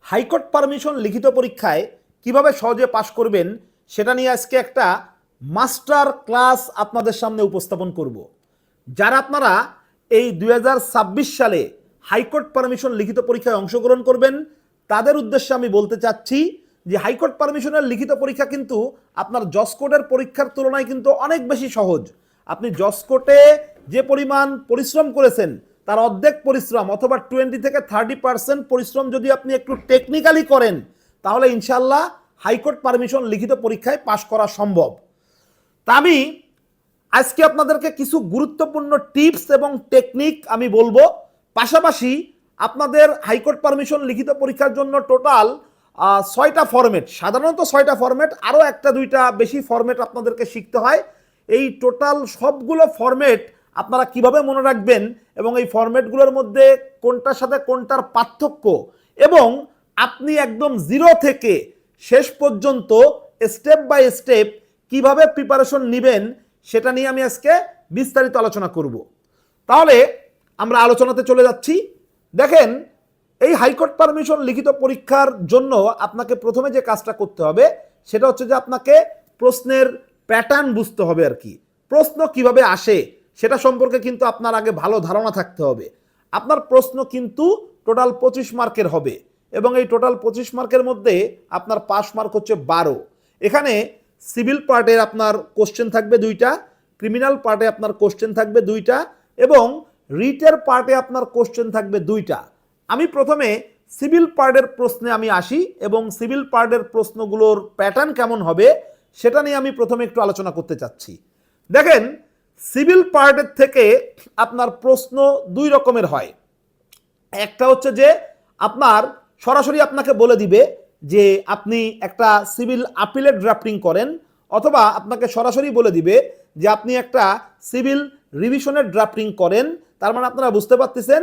High court permission লিখিত পরীক্ষায় কিভাবে সহজে পাশ করবেন সেটা নিয়ে আজকে একটা মাস্টার ক্লাস আপনাদের সামনে উপস্থাপন করব। যারা আপনারা এই 2026 সালে হাইকোর্ট পারমিশন লিখিত পরীক্ষায় অংশগ্রহণ করবেন তাদের উদ্দেশ্যে আমি বলতে চাচ্ছি যে হাইকোর্ট পারমিশনের লিখিত পরীক্ষা কিন্তু আপনার জসকোর্টের পরীক্ষার তুলনায় কিন্তু অনেক বেশি সহজ। আপনি জসকোর্টে যে পরিমাণ পরিশ্রম করেছেন তার অর্ধেক পরিশ্রম অথবা 20 থেকে 30% পরিশ্রম যদি আপনি একটু টেকনিক্যালি করেন তাহলে ইনশাল্লাহ হাইকোর্ট পারমিশন লিখিত পরীক্ষায় পাশ করা সম্ভব। তা আমি আজকে আপনাদেরকে কিছু গুরুত্বপূর্ণ টিপস এবং টেকনিক আমি বলবো। পাশাপাশি আপনাদের হাইকোর্ট পারমিশন লিখিত পরীক্ষার জন্য টোটাল 6টা ফরম্যাট, সাধারণত 6টা ফরম্যাট, আরও একটা দুইটা বেশি ফরম্যাট আপনাদেরকে শিখতে হয়। এই টোটাল সবগুলো ফরম্যাট আপনারা কিভাবে মনে রাখবেন এবং এই ফরম্যাটগুলোর মধ্যে কোনটার সাথে কোনটার পার্থক্য এবং আপনি একদম জিরো থেকে শেষ পর্যন্ত স্টেপ বাই স্টেপ কিভাবে প্রিপারেশন নেবেন সেটা নিয়ে আমি আজকে বিস্তারিত আলোচনা করব। তাহলে আমরা আলোচনাতে চলে যাচ্ছি। দেখেন, এই হাইকোর্ট পারমিশন লিখিত পরীক্ষার জন্য আপনাকে প্রথমে যে কাজটা করতে হবে সেটা হচ্ছে যে আপনাকে প্রশ্নের প্যাটার্ন বুঝতে হবে আর কি। প্রশ্ন কিভাবে আসে সেটা সম্পর্কে কিন্তু আপনার আগে ভালো ধারণা থাকতে হবে। আপনার প্রশ্ন কিন্তু টোটাল 25 মার্কের হবে এবং এই টোটাল 25 মার্কের মধ্যে আপনার পাস মার্ক হচ্ছে 12। এখানে সিভিল পার্টে আপনার কোশ্চেন থাকবে 2টা, ক্রিমিনাল পার্টে আপনার কোশ্চেন থাকবে 2টা এবং রিটের পার্টে আপনার কোশ্চেন থাকবে 2টা। আমি প্রথমে সিভিল পার্টের প্রশ্নে আমি আসি এবং সিভিল পার্টের প্রশ্নগুলোর প্যাটার্ন কেমন হবে সেটা নিয়ে আমি প্রথমে একটু আলোচনা করতে চাচ্ছি। দেখেন, সিভিল পার্টের থেকে আপনার প্রশ্ন 2 রকমের হয়। একটা হচ্ছে যে আপনার সরাসরি আপনাকে বলে দিবে যে আপনি একটা সিভিল আপিলের ড্রাফটিং করেন, অথবা আপনাকে সরাসরি বলে দিবে যে আপনি একটা সিভিল রিভিশনের ড্রাফটিং করেন। তার মানে আপনারা বুঝতে পারতেছেন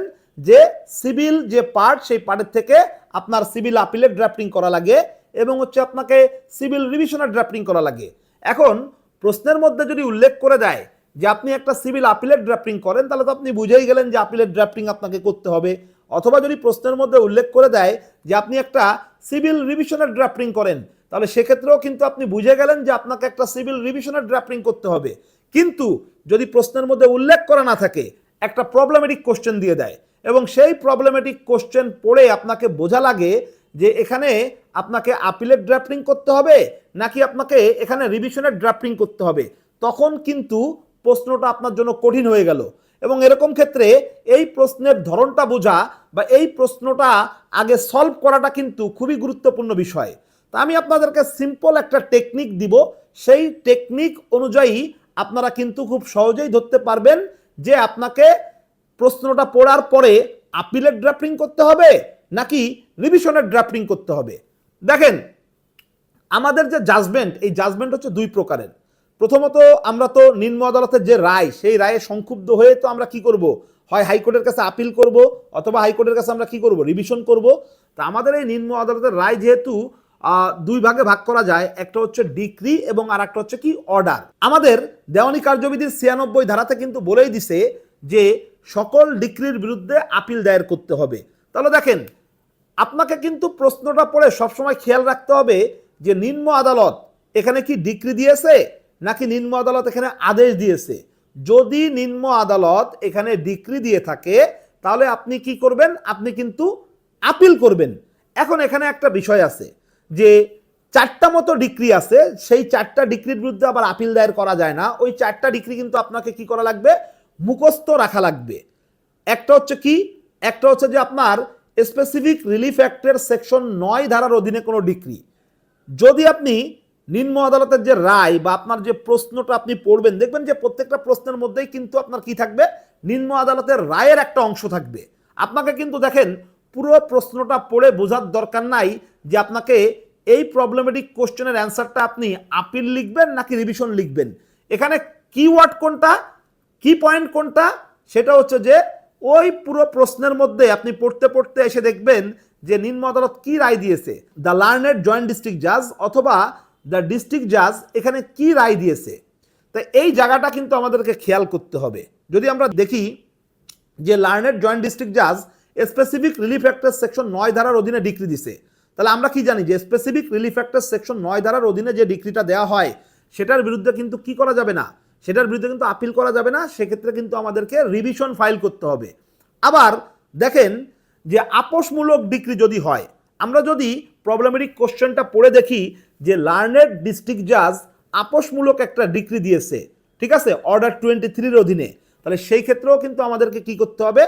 যে সিভিল যে পার্ট সেই পার্টের থেকে আপনার সিভিল আপিলের ড্রাফটিং করা লাগে এবং হচ্ছে আপনাকে সিভিল রিভিশনের ড্রাফটিং করা লাগে। এখন প্রশ্নের মধ্যে যদি উল্লেখ করে দেয় যে আপনি একটা সিভিল আপিলের ড্রাফটিং করেন তাহলে তো আপনি বুঝেই গেলেন যে আপিলের ড্রাফটিং আপনাকে করতে হবে। অথবা যদি প্রশ্নের মধ্যে উল্লেখ করে দেয় যে আপনি একটা সিভিল রিভিশনের ড্রাফটিং করেন তাহলে সেক্ষেত্রেও কিন্তু আপনি বুঝে গেলেন যে আপনাকে একটা সিভিল রিভিশনের ড্রাফটিং করতে হবে। কিন্তু যদি প্রশ্নের মধ্যে উল্লেখ করা না থাকে, একটা প্রবলেমেটিক কোশ্চেন দিয়ে দেয় এবং সেই প্রবলেমেটিক কোশ্চেন পড়ে আপনাকে বোঝা লাগে যে এখানে আপনাকে আপিলের ড্রাফটিং করতে হবে নাকি আপনাকে এখানে রিভিশনের ড্রাফটিং করতে হবে, তখন কিন্তু প্রশ্নটা আপনার জন্য কঠিন হয়ে গেল। এবং এরকম ক্ষেত্রে এই প্রশ্নের ধরনটা বোঝা বা এই প্রশ্নটা আগে সলভ করাটা কিন্তু খুবই গুরুত্বপূর্ণ বিষয়। তা আমি আপনাদেরকে সিম্পল একটা টেকনিক দিব, সেই টেকনিক অনুযায়ী আপনারা কিন্তু খুব সহজেই ধরতে পারবেন যে আপনাকে প্রশ্নটা পড়ার পরে আপিলের ড্রাফটিং করতে হবে নাকি রিভিশনের ড্রাফটিং করতে হবে। দেখেন, আমাদের যে জাজমেন্ট, এই জাজমেন্ট হচ্ছে 2 প্রকারের। প্রথমত আমরা তো নিম্ন আদালতের যে রায় সেই রায়ে সংক্ষুব্ধ হয়ে তো আমরা কি করব, হয় হাইকোর্টের কাছে আপিল করব অথবা হাইকোর্টের কাছে আমরা কি করব, রিভিশন করব। তা আমাদের এই নিম্ন আদালতের রায় যেহেতু 2 ভাগে ভাগ করা যায়, একটা হচ্ছে ডিক্রি এবং আর একটা হচ্ছে কি অর্ডার। আমাদের দেওয়ানি কার্যবিধির 96 ধারাতে কিন্তু বলেই দিছে যে সকল ডিক্রির বিরুদ্ধে আপিল দায়ের করতে হবে। তাহলে দেখেন, আপনাকে কিন্তু প্রশ্নটা পড়ে সবসময় খেয়াল রাখতে হবে যে নিম্ন আদালত এখানে কি ডিক্রি দিয়েছে নাকি নিম্ন আদালত এখানে আদেশ দিয়েছে। যদি নিম্ন আদালত এখানে ডিক্রি দিয়ে থাকে তাহলে আপনি কি করবেন, আপনি কিন্তু আপিল করবেন। এখন এখানে একটা বিষয় আছে যে 4টা মতো ডিক্রি আছে, সেই 4টা ডিক্রির বিরুদ্ধে আবার আপিল দায়ের করা যায় না। ওই 4টা ডিক্রি কিন্তু আপনাকে কি করা লাগবে, মুখস্থ রাখা লাগবে। একটা হচ্ছে কি, একটা হচ্ছে যে আপনার স্পেসিফিক রিলিফ অ্যাক্টের সেকশন 9 ধারার অধীনে কোনো ডিক্রি। যদি আপনি নিম্ন আদালতের যে রায় বা আপনার যে প্রশ্নটা আপনি পড়বেন, দেখবেন যে প্রত্যেকটা প্রশ্নের মধ্যেই কিন্তু আপনার কি থাকবে, নিম্ন আদালতের রায়ের একটা অংশ থাকবে। আপনাকে কিন্তু দেখেন পুরো প্রশ্নটা পড়ে বোঝার দরকার নাই যে আপনাকে এই প্রবলেমেটিক কোশ্চেনের অ্যান্সারটা আপনি আপিল লিখবেন নাকি রিভিশন লিখবেন। এখানে কিওয়ার্ড কোনটা, কি পয়েন্ট কোনটা, সেটা হচ্ছে যে ওই পুরো প্রশ্নের মধ্যে আপনি পড়তে পড়তে এসে দেখবেন যে নিম্ন আদালত কি রায় দিয়েছে, দ্য লার্নেড জয়েন্ট ডিস্ট্রিক্ট জাজ অথবা দ্য ডিস্ট্রিক্ট জাজ এখানে কি রায় দিয়েছে। তাই এই জায়গাটা কিন্তু আমাদেরকে খেয়াল করতে হবে। যদি আমরা দেখি যে লার্নেড জয়েন্ট ডিস্ট্রিক্ট জাজ স্পেসিফিক রিলিফ অ্যাক্টের সেকশন 9 ধারার অধীনে ডিক্রি দিছে, তাহলে আমরা কি জানি যে স্পেসিফিক রিলিফ অ্যাক্টের সেকশন 9 ধারার অধীনে যে ডিক্রিটা দেওয়া হয় সেটার বিরুদ্ধে কিন্তু কি করা যাবে না, সেটার বিরুদ্ধে কিন্তু আপিল করা যাবে না, সেক্ষেত্রে কিন্তু আমাদেরকে রিভিশন ফাইল করতে হবে। আবার দেখেন যে আপোষমূলক ডিক্রি যদি হয়, আমরা যদি প্রবলেমেটিক কোশ্চেনটা পড়ে দেখি যে লার্নেড ডিস্ট্রিক্ট জাজ আপোষমূলক একটা ডিক্রি দিয়েছে, ঠিক আছে, অর্ডার 23-র অধীনে, তাহলে সেই ক্ষেত্রেও কিন্তু আমাদেরকে কি করতে হবে,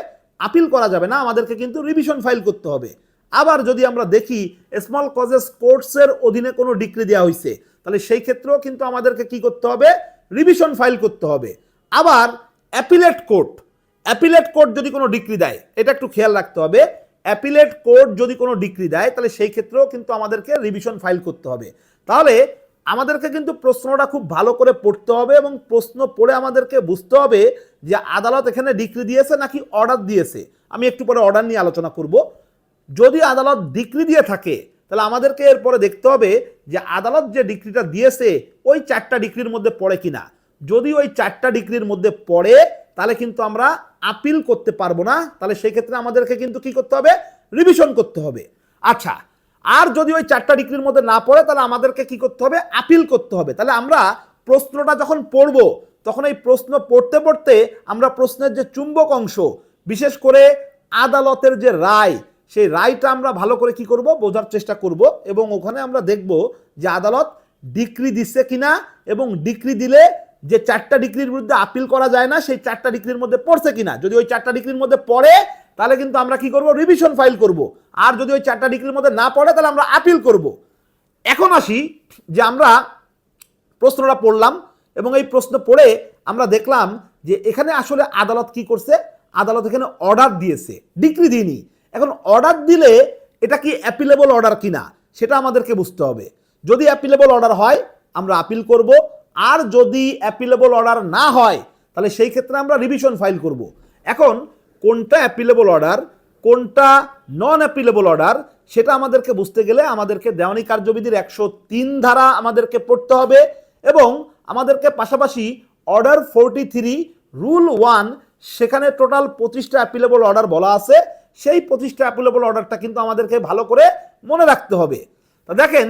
আপিল করা যাবে না, আমাদেরকে কিন্তু রিভিশন ফাইল করতে হবে। আবার যদি আমরা দেখি স্মল কজেস কোর্টসের অধীনে কোনো ডিক্রি দেওয়া হয়েছে, তাহলে সেই ক্ষেত্রেও কিন্তু আমাদেরকে কি করতে হবে, রিভিশন ফাইল করতে হবে। আবার অ্যাপিলেট কোর্ট যদি কোনো ডিক্রি দেয়, এটা একটু খেয়াল রাখতে হবে, অ্যাপিলেট কোর্ট যদি কোনো ডিক্রি দেয় তাহলে সেই ক্ষেত্রেও কিন্তু আমাদেরকে রিভিশন ফাইল করতে হবে। তাহলে আমাদেরকে কিন্তু প্রশ্নটা খুব ভালো করে পড়তে হবে এবং প্রশ্ন পড়ে আমাদেরকে বুঝতে হবে যে আদালত এখানে ডিক্রি দিয়েছে নাকি অর্ডার দিয়েছে। আমি একটু পরে অর্ডার নিয়ে আলোচনা করব। যদি আদালত ডিক্রি দিয়ে থাকে তাহলে আমাদেরকে এরপরে দেখতে হবে যে আদালত যে ডিক্রিটা দিয়েছে ওই 4টা ডিক্রির মধ্যে পড়ে কিনা। যদি ওই 4টা ডিক্রির মধ্যে পড়ে তাহলে কিন্তু আমরা আপিল করতে পারবো না, তাহলে সেই ক্ষেত্রে আমাদেরকে কিন্তু কি করতে হবে, রিভিশন করতে হবে। আচ্ছা, আর যদি ওই 4টা ডিক্রির মধ্যে না পড়ে তাহলে আমাদেরকে কি করতে হবে, আপিল করতে হবে। তাহলে আমরা প্রশ্নটা যখন পড়বো তখন এই প্রশ্ন পড়তে পড়তে আমরা প্রশ্নের যে চুম্বক অংশ, বিশেষ করে আদালতের যে রায়, সেই রায়টা আমরা ভালো করে কি করব, বোঝার চেষ্টা করব এবং ওখানে আমরা দেখব যে আদালত ডিক্রি দিচ্ছে কিনা এবং ডিক্রি দিলে যে 4টা ডিক্রির বিরুদ্ধে আপিল করা যায় না সেই 4টা ডিক্রির মধ্যে পড়ছে কিনা। যদি ওই 4টা ডিক্রির মধ্যে পড়ে তাহলে কিন্তু আমরা কি করব, রিভিশন ফাইল করব। আর যদি ওই 4টা ডিক্রির মধ্যে না পড়ে তাহলে আমরা আপিল করব। এখন আসি যে আমরা প্রশ্নটা পড়লাম এবং এই প্রশ্ন পড়ে আমরা দেখলাম যে এখানে আসলে আদালত কি করছে, আদালত এখানে অর্ডার দিয়েছে, ডিক্রি দিইনি। এখন অর্ডার দিলে এটা কি অ্যাপিলেবল অর্ডার কিনা সেটা আমাদেরকে বুঝতে হবে। যদি অ্যাপিলেবল অর্ডার হয় আমরা আপিল করব, আর যদি অ্যাপিলেবল অর্ডার না হয় তাহলে সেই ক্ষেত্রে আমরা রিভিশন ফাইল করব। এখন কোনটা অ্যাপিলেবল অর্ডার কোনটা নন অ্যাপিলেবল অর্ডার সেটা আমাদেরকে বুঝতে গেলে আমাদেরকে দেওয়ানি কার্যবিধির 103 ধারা আমাদেরকে পড়তে হবে এবং আমাদেরকে পাশাপাশি অর্ডার 43 রুল 1 সেখানে টোটাল 25টা অ্যাপিলেবল অর্ডার বলা আছে, সেই 25টা অ্যাপিলেবল অর্ডারটা কিন্তু আমাদেরকে ভালো করে মনে রাখতে হবে। তা দেখেন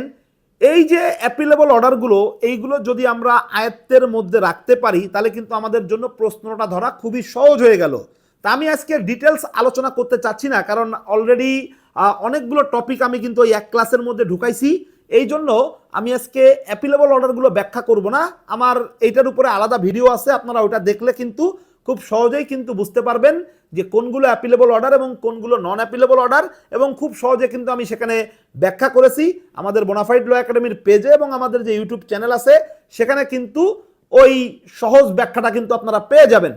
এই যে অ্যাপিলেবল অর্ডারগুলো, এইগুলো যদি আমরা আয়ত্তের মধ্যে রাখতে পারি তাহলে কিন্তু আমাদের জন্য প্রশ্নটা ধরা খুবই সহজ হয়ে গেল। তা আমি আজকে ডিটেলস আলোচনা করতে চাচ্ছি না, কারণ অলরেডি অনেকগুলো টপিক আমি কিন্তু ওই এক ক্লাসের মধ্যে ঢুকাইছি। এই জন্য আমি আজকে অ্যাপিলেবল অর্ডারগুলো ব্যাখ্যা করব না, আমার এইটার উপরে আলাদা ভিডিও আছে, আপনারা ওটা দেখলে কিন্তু খুব সহজেই কিন্তু বুঝতে পারবেন যে কোনগুলো অ্যাপিলেবল অর্ডার এবং কোনগুলো নন অ্যাপিলেবল অর্ডার, এবং খুব সহজে কিন্তু আমি সেখানে ব্যাখ্যা করেছি আমাদের বোনাফাইড ল একাডেমির পেজে এবং আমাদের যে ইউটিউব চ্যানেল আছে সেখানে কিন্তু ওই সহজ ব্যাখ্যাটা কিন্তু আপনারা পেয়ে যাবেন।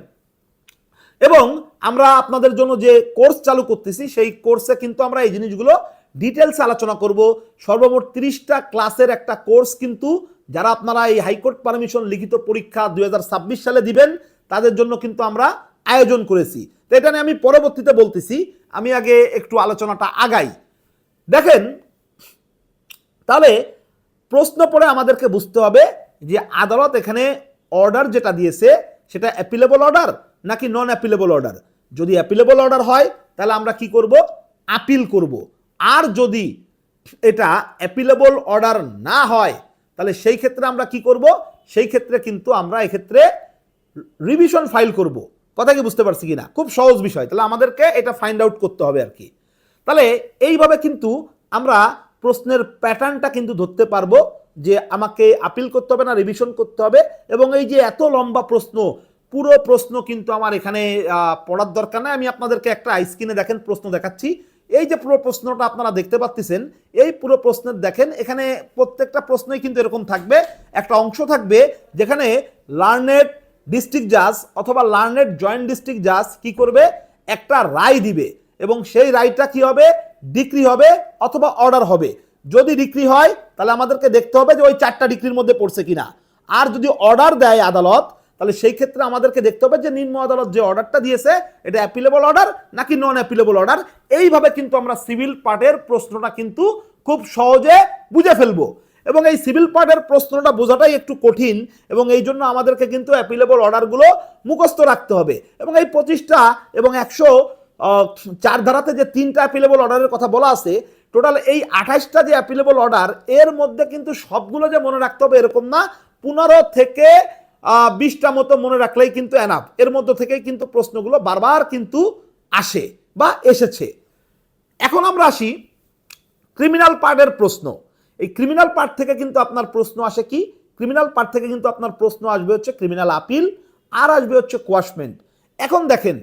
এবং আমরা আপনাদের জন্য যে কোর্স চালু করতেছি সেই কোর্সে কিন্তু আমরা এই জিনিসগুলো ডিটেলস আলোচনা করব। সর্বমোট 30টা ক্লাসের একটা কোর্স কিন্তু যারা আপনারা এই হাইকোর্ট পারমিশন লিখিত পরীক্ষা 2026 সালে দিবেন তাদের জন্য কিন্তু আমরা আয়োজন করেছি। তো এটা নিয়ে আমি পরবর্তীতে বলতেছি, আমি আগে একটু আলোচনাটা আগাই। দেখেন তাহলে প্রশ্ন পড়ে আমাদেরকে বুঝতে হবে যে আদালত এখানে অর্ডার যেটা দিয়েছে সেটা অ্যাপিলেবল অর্ডার নাকি নন অ্যাপিলেবল অর্ডার। যদি অ্যাপিলেবল অর্ডার হয় তাহলে আমরা কি করব, আপিল করব। আর যদি এটা অ্যাপিলেবল অর্ডার না হয় তাহলে সেই ক্ষেত্রে আমরা কি করব, সেই ক্ষেত্রে কিন্তু আমরা এক্ষেত্রে রিভিশন ফাইল করব। কথা কি বুঝতে পারছি কিনা? খুব সহজ বিষয়, তাহলে আমাদেরকে এটা ফাইন্ড আউট করতে হবে আর কি। তাহলে এইভাবে কিন্তু আমরা প্রশ্নের প্যাটার্নটা কিন্তু ধরতে পারবো যে আমাকে আপিল করতে হবে না রিভিশন করতে হবে। এবং এই যে এত লম্বা প্রশ্ন, পুরো প্রশ্ন কিন্তু আমার এখানে পড়ার দরকার নাই, আমি আপনাদেরকে একটা স্ক্রিনে দেখেন প্রশ্ন দেখাচ্ছি। এই যে পুরো প্রশ্নটা আপনারা দেখতে পাচ্ছেন, এই পুরো প্রশ্নের দেখেন এখানে প্রত্যেকটা প্রশ্নই কিন্তু এরকম থাকবে, একটা অংশ থাকবে যেখানে লার্নেড ডিস্ট্রিক্ট জাজ অথবা লার্নেড জয়েন্ট ডিস্ট্রিক্ট জাজ কি করবে, একটা রায় দিবে এবং সেই রায়টা কি হবে, ডিক্রি হবে অথবা অর্ডার হবে। যদি ডিক্রি হয় তাহলে আমাদেরকে দেখতে হবে যে ওই 4টা ডিক্রির মধ্যে পড়ছে কিনা। আর যদি অর্ডার দেয় আদালত তাহলে সেই ক্ষেত্রে আমাদেরকে দেখতে হবে যে নিম্ন আদালত যে অর্ডারটা দিয়েছে এটা অ্যাপিলেবল অর্ডার নাকি নন অ্যাপিলেবল অর্ডার। এইভাবে কিন্তু আমরা সিভিল পার্টের প্রশ্নটা কিন্তু খুব সহজে বুঝে ফেলবো। এবং এই সিভিল পার্টের প্রশ্নটা বোঝাটাই একটু কঠিন এবং এই জন্য আমাদেরকে কিন্তু অ্যাপিলেবল অর্ডারগুলো মুখস্থ রাখতে হবে। এবং এই 25টা এবং 104 ধারাতে যে 3টা অ্যাপিলেবল অর্ডারের কথা বলা আছে টোটাল এই 28টা যে অ্যাপিলেবল অর্ডার, এর মধ্যে কিন্তু সবগুলো যে মনে রাখতে হবে এরকম না, 15 থেকে 20টা মতো মনে রাখলেই কিন্তু এনাফ। এর মধ্যে থেকেই কিন্তু প্রশ্নগুলো বারবার কিন্তু আসে বা এসেছে। এখন আমরা আসি ক্রিমিনাল পার্টের প্রশ্ন। এই ক্রিমিনাল পার্ট থেকে কিন্তু আপনার প্রশ্ন আসে কি, ক্রিমিনাল পার্ট থেকে কিন্তু আপনার প্রশ্ন আসবে হচ্ছে ক্রিমিনাল আপিল, আর আসবে হচ্ছে কোয়াশমেন্ট। এখন দেখেন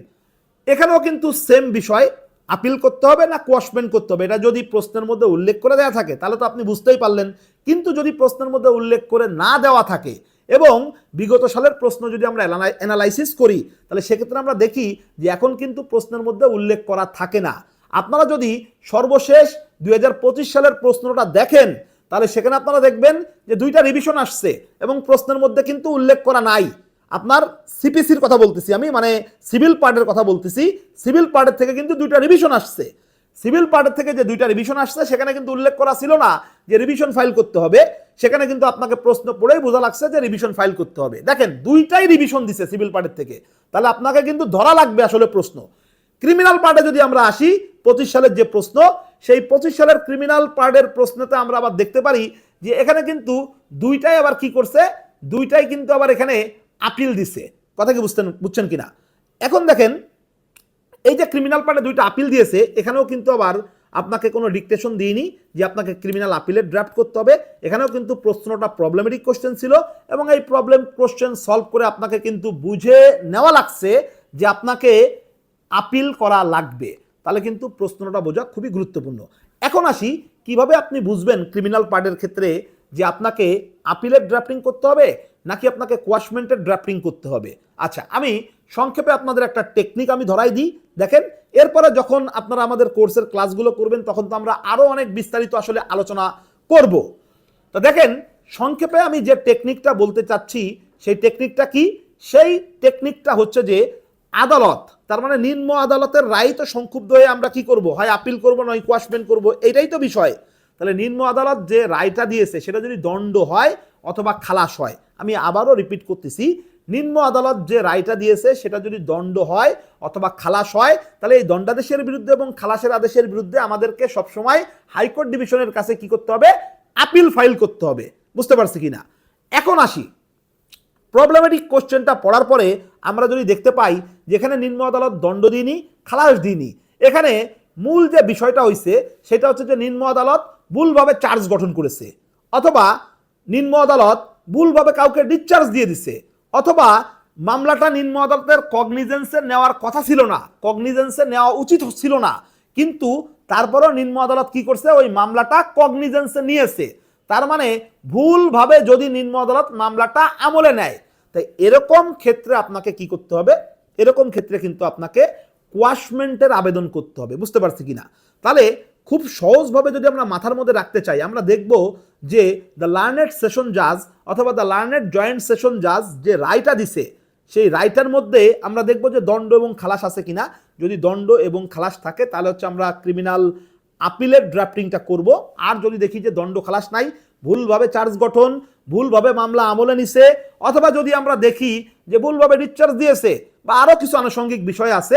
এখানেও কিন্তু সেম বিষয়, আপিল করতে হবে না কোয়াশমেন্ট করতে হবে, এটা যদি প্রশ্নের মধ্যে উল্লেখ করে দেওয়া থাকে তাহলে তো আপনি বুঝতেই পারলেন। কিন্তু যদি প্রশ্নের মধ্যে উল্লেখ করে না দেওয়া থাকে এবং বিগত সালের প্রশ্ন যদি আমরা অ্যানালাইসিস করি, তাহলে সেক্ষেত্রে আমরা দেখি যে এখন কিন্তু প্রশ্নের মধ্যে উল্লেখ করা থাকে না। আপনারা যদি সর্বশেষ 2025 সালের প্রশ্নটা দেখেন, তাহলে সেখানে আপনারা দেখবেন যে 2টা রিভিশন আসছে এবং প্রশ্নের মধ্যে কিন্তু উল্লেখ করা নাই। আপনার সিপিসির কথা বলতেছি আমি, মানে সিভিল পার্টের কথা বলতেছি। সিভিল পার্টের থেকে কিন্তু 2টা রিভিশন আসছে। সিভিল পার্টের থেকে যে 2টা রিভিশন আসছে সেখানে কিন্তু উল্লেখ করা ছিল না যে রিভিশন ফাইল করতে হবে। সেখানে কিন্তু আপনাকে প্রশ্ন পড়েই বোঝা লাগছে যে রিভিশন ফাইল করতে হবে। দেখেন 2টাই রিভিশন দিছে সিভিল পার্টের থেকে, তাহলে আপনাকে কিন্তু ধরা লাগবে আসলে প্রশ্ন। ক্রিমিনাল পার্টে যদি আমরা আসি, 25 সালের যে প্রশ্ন, সেই 25 সালের ক্রিমিনাল পার্টের প্রশ্নতে আমরা আবার দেখতে পারি যে এখানে কিন্তু 2টাই আবার কি করছে, 2টাই কিন্তু আবার এখানে আপিল দিছে। কথা কি বুঝছেন কিনা? এখন দেখেন এই যে ক্রিমিনাল পার্টে 2টা আপিল দিয়েছে, এখানেও কিন্তু আবার আপনাকে কোনো ডিকটেশন দিইনি যে আপনাকে ক্রিমিনাল আপিলের ড্রাফট করতে হবে। এখানেও কিন্তু প্রশ্নটা প্রবলেমেটিক কোশ্চেন ছিল এবং এই প্রবলেম কোশ্চেন সলভ করে আপনাকে কিন্তু বুঝে নেওয়া লাগছে যে আপনাকে আপিল করা লাগবে। তাহলে কিন্তু প্রশ্নটা বোঝা খুবই গুরুত্বপূর্ণ। এখন আসি কিভাবে আপনি বুঝবেন ক্রিমিনাল পার্টের ক্ষেত্রে যে আপনাকে আপিলের ড্রাফটিং করতে হবে নাকি আপনাকে কোয়াশমেন্টের ড্রাফটিং করতে হবে। আচ্ছা, আমি সংক্ষেপে আপনাদের একটা টেকনিক আমি ধরাই দিই। দেখেন এরপরে যখন আপনারা আমাদের কোর্সের ক্লাসগুলো করবেন তখন তো আমরা আরো অনেক বিস্তারিত আসলে আলোচনা করব। তো দেখেন সংক্ষেপে আমি যে টেকনিকটা বলতে চাচ্ছি সেই টেকনিকটা কি, সেই টেকনিকটা হচ্ছে যে আদালত, তার মানে নিম্ন আদালতের রায় তো সংক্ষুব্ধ হয়ে আমরা কি করব, হয় আপিল করব নয় কোয়াশমেন্ট করব, এটাই তো বিষয়। তাহলে নিম্ন আদালত যে রায়টা দিয়েছে সেটা যদি দণ্ড হয় অথবা খালাস হয়, আমি আবারও রিপিট করতেছি, নিম্ন আদালত যে রায়টা দিয়েছে সেটা যদি দণ্ড হয় অথবা খালাস হয়, তাহলে এই দণ্ডাদেশের বিরুদ্ধে এবং খালাসের আদেশের বিরুদ্ধে আমাদেরকে সবসময় হাইকোর্ট ডিভিশনের কাছে কি করতে হবে, আপিল ফাইল করতে হবে। বুঝতে পারছি কিনা? এখন আসি প্রবলেমেটিক কোশ্চেনটা পড়ার পরে আমরা যদি দেখতে পাই যেখানে নিম্ন আদালত দণ্ড দিইনি, খালাস দিইনি, এখানে মূল যে বিষয়টা হইছে সেটা হচ্ছে যে নিম্ন আদালত ভুলভাবে চার্জ গঠন করেছে, অথবা নিম্ন আদালত ভুলভাবে কাউকে ডিসচার্জ দিয়ে দিছে, অথবা মামলাটা নিম্ন আদালতের কগনিজেন্সে নেওয়ার কথা ছিল না, কগনিজেন্সে নেওয়া উচিত ছিল না, কিন্তু তারপরেও নিম্ন আদালত কি করছে, ওই মামলাটা কগনিজেন্সে নিয়েছে। তার মানে ভুলভাবে যদি নিম্ন আদালত মামলাটা আমলে নেয়, তাই এরকম ক্ষেত্রে আপনাকে কি করতে হবে, এরকম ক্ষেত্রে কিন্তু আপনাকে কোয়াশমেন্টের আবেদন করতে হবে। বুঝতে পারছি কিনা? তাহলে খুব সহজভাবে যদি আমরা মাথার মধ্যে রাখতে চাই, আমরা দেখব যে দ্য লার্নেড সেশন জাজ অথবা দ্য লার্নেড জয়েন্ট সেশন জাজ যে রায়টা দিছে সেই রায়টার মধ্যে আমরা দেখব যে দণ্ড এবং খালাস আছে কিনা। যদি দণ্ড এবং খালাস থাকে তাহলে হচ্ছে আমরা ক্রিমিনাল আপিলের ড্রাফটিংটা করব। আর যদি দেখি যে দণ্ড খালাস নাই, ভুলভাবে চার্জ গঠন, ভুলভাবে মামলা আমলে নিছে, অথবা যদি আমরা দেখি যে ভুলভাবে ডিসচার্জ দিয়েছে বা আরো কিছু আনুষঙ্গিক বিষয় আছে,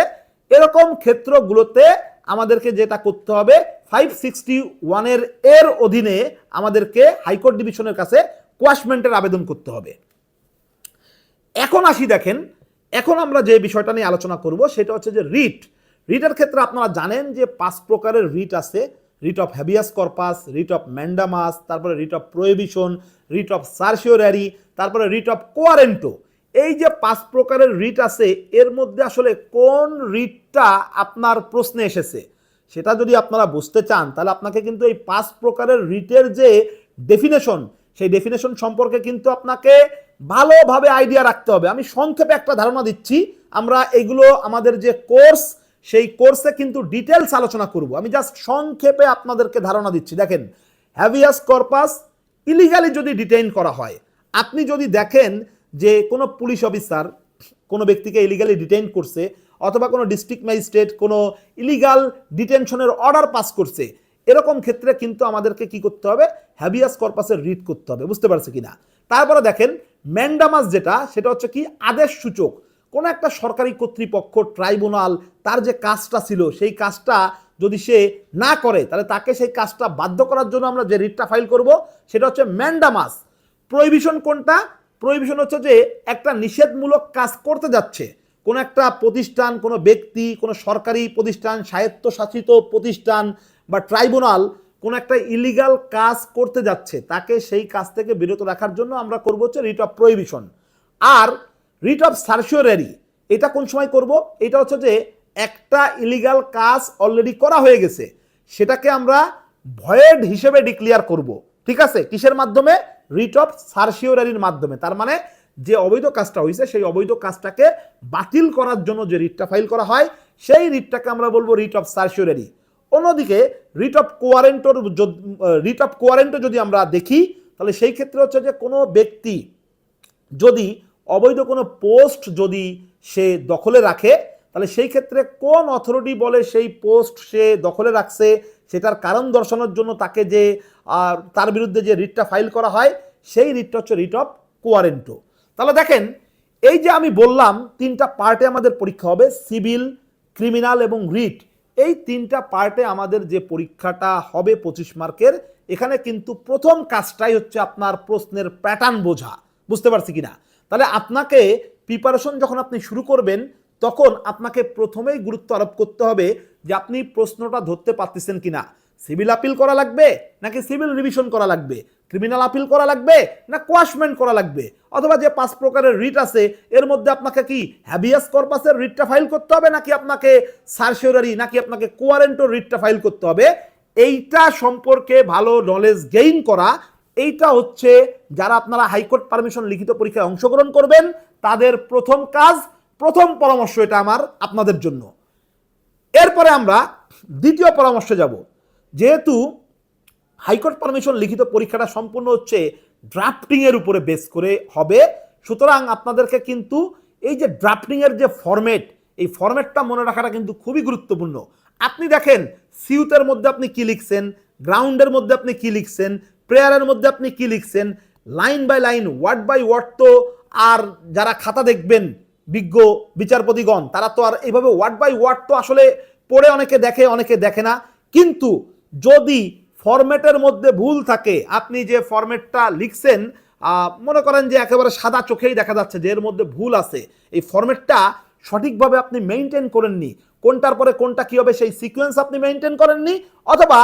এরকম ক্ষেত্রগুলোতে আমাদেরকে যেটা করতে হবে 561 এর অধীনে আমাদেরকে হাইকোর্ট ডিভিশনের কাছে কোয়াশমেন্টের আবেদন করতে হবে। এখন আসি দেখেন, এখন আমরা যে বিষয়টা নিয়ে আলোচনা করব সেটা হচ্ছে যে রিট। রিটের ক্ষেত্রে আপনারা জানেন যে 5 প্রকারের রিট আছে। Writ of habeas corpus, writ of mandamus, তারপরে writ of prohibition, writ of certiorari, তারপরে রিট অফ কোয়ারেন্টো। এই যে 5 প্রকারের রিট আছে, এর মধ্যে আসলে কোন রিটটা আপনার প্রশ্নে এসেছে সেটা যদি আপনারা বুঝতে চান, তাহলে আপনাকে কিন্তু এই 5 প্রকারের রিটের যে ডেফিনেশন, সেই ডেফিনেশন সম্পর্কে কিন্তু আপনাকে ভালোভাবে আইডিয়া রাখতে হবে। আমি সংক্ষেপে একটা ধারণা দিচ্ছি, আমরা এগুলো আমাদের যে কোর্স সেই কোর্সে কিন্তু ডিটেলস আলোচনা করব। আমি জাস্ট সংক্ষেপে আপনাদেরকে ধারণা দিচ্ছি। দেখেন, হ্যাভিয়াস কর্পাস ইলিগালি যদি ডিটেইন করা হয়, আপনি যদি দেখেন যে কোনো পুলিশ অফিসার কোনো ব্যক্তিকে ইলিগালি ডিটেইন করছে, অথবা কোনো ডিস্ট্রিক্ট ম্যাজিস্ট্রেট কোনো ইলিগাল ডিটেনশনের অর্ডার পাস করছে, এরকম ক্ষেত্রে কিন্তু আমাদেরকে কি করতে হবে, হ্যাভিয়াস কর্পাসের রিট করতে হবে। বুঝতে পারছে কিনা? তারপরে দেখেন ম্যান্ডামাস, যেটা সেটা হচ্ছে কি আদেশ সূচক। কোনো একটা সরকারি কর্তৃপক্ষ, ট্রাইব্যুনাল, তার যে কাজটা ছিল সেই কাজটা যদি সে না করে তাহলে তাকে সেই কাজটা বাধ্য করার জন্য আমরা যে রিটটা ফাইল করব সেটা হচ্ছে ম্যান্ডামাস। প্রহিবিশন কোনটা? প্রহিবিশন হচ্ছে যে একটা নিষেধমূলক কাজ করতে যাচ্ছে কোন একটা প্রতিষ্ঠান, কোনো ব্যক্তি, কোনো সরকারি প্রতিষ্ঠান, স্বায়ত্তশাসিত প্রতিষ্ঠান বা ট্রাইব্যুনাল কোন একটা ইলিগাল কাজ করতে যাচ্ছে, তাকে সেই কাজ থেকে বিরত রাখার জন্য আমরা করব হচ্ছে রিট অফ প্রহিবিশন। আর রিট অফ সার্সিওরারি এটা কোন সময় করব? এটা হচ্ছে যে একটা ইলিগাল কাজ অলরেডি করা হয়ে গেছে, সেটাকে আমরা ভয়েড হিসেবে ডিক্লেয়ার করব। ঠিক আছে? কিসের মাধ্যমে? রিট অফ সার্সিওরারির মাধ্যমে। তার মানে যে অবৈধ কাজটা হয়েছে সেই অবৈধ কাজটাকে বাতিল করার জন্য যে রিটটা ফাইল করা হয় সেই রিটটাকে আমরা বলবো রিট অফ সার্সিওরারি। অন্যদিকে রিট অফ কোয়ারেন্টো যদি আমরা দেখি তাহলে সেই ক্ষেত্রে হচ্ছে যে কোনো ব্যক্তি যদি অবৈধ কোনো পোস্ট যদি সে দখলে রাখে তাহলে সেই ক্ষেত্রে কোন অথরিটি বলে সেই পোস্ট সে দখলে রাখছে সেটার কারণ দর্শানোর জন্য তাকে যে তার বিরুদ্ধে যে রিটটা ফাইল করা হয় সেই রিটটা হচ্ছে রিট অফ কোয়ারেন্টো। তাহলে দেখেন এই যে আমি বললাম তিনটা পার্টে আমাদের পরীক্ষা হবে, সিভিল, ক্রিমিনাল এবং রিট। এই তিনটা পার্টে আমাদের যে পরীক্ষাটা হবে 25 মার্কের, এখানে কিন্তু প্রথম কাজটাই হচ্ছে আপনার প্রশ্নের প্যাটার্ন বোঝা। বুঝতে পারছি কিনা? তাহলে আপনাকে প্রিপারেশন যখন আপনি শুরু করবেন তখন আপনাকে প্রথমেই গুরুত্ব আরোপ করতে হবে যে আপনি প্রশ্নটা ধরতে পারতেছেন কিনা। সিভিল আপিল করা লাগবে নাকি সিভিল রিভিশন করা লাগবে, ক্রিমিনাল আপিল করা লাগবে না কোয়াশমেন্ট করা লাগবে, অথবা যে 5 প্রকারের রিট আছে এর মধ্যে আপনাকে কি হ্যাবিয়াস কর্পাসের রিটটা ফাইল করতে হবে নাকি আপনাকে সার্সিওরারি নাকি আপনাকে কোয়ারেন্টোর রিটটা ফাইল করতে হবে। এইটা সম্পর্কে ভালো নলেজ গেইন করা, এইটা হচ্ছে যারা আপনারা হাইকোর্ট পারমিশন লিখিত পরীক্ষায় অংশগ্রহণ করবেন তাদের প্রথম কাজ, প্রথম পরামর্শ এটা আমার আপনাদের জন্য। এরপরে আমরা দ্বিতীয় পরামর্শে যাব। যেহেতু হাইকোর্ট পারমিশন লিখিত পরীক্ষাটা সম্পূর্ণ হচ্ছে ড্রাফটিং এর উপরে বেস করে হবে, সুতরাং আপনাদেরকে কিন্তু এই যে ড্রাফটিং এর যে ফরম্যাট, এই ফরম্যাটটা মনে রাখাটা কিন্তু খুবই গুরুত্বপূর্ণ। আপনি দেখেন সিউতের মধ্যে আপনি কি লিখছেন, গ্রাউন্ডের মধ্যে আপনি কি লিখছেন, প্রেয়ারের মধ্যে আপনি কি লিখছেন, line by line, word by word তো আর যারা খাতা দেখবেন বিজ্ঞ বিচারপতিগণ তারা তো আর এইভাবে ওয়ার্ড বাই ওয়ার্ড তো আসলে পড়ে অনেকে দেখে অনেকে দেখে না। কিন্তু যদি ফরম্যাটের মধ্যে ভুল থাকে, আপনি যে ফরম্যাটটা লিখছেন মনে করেন যে একেবারে সাদা চোখেই দেখা যাচ্ছে যে এর মধ্যে ভুল আছে, এই ফরম্যাটটা সঠিকভাবে আপনি মেইনটেইন করেননি, কোনটার পরে কোনটা কি হবে সেই সিকোয়েন্স আপনি মেইনটেইন করেননি, অথবা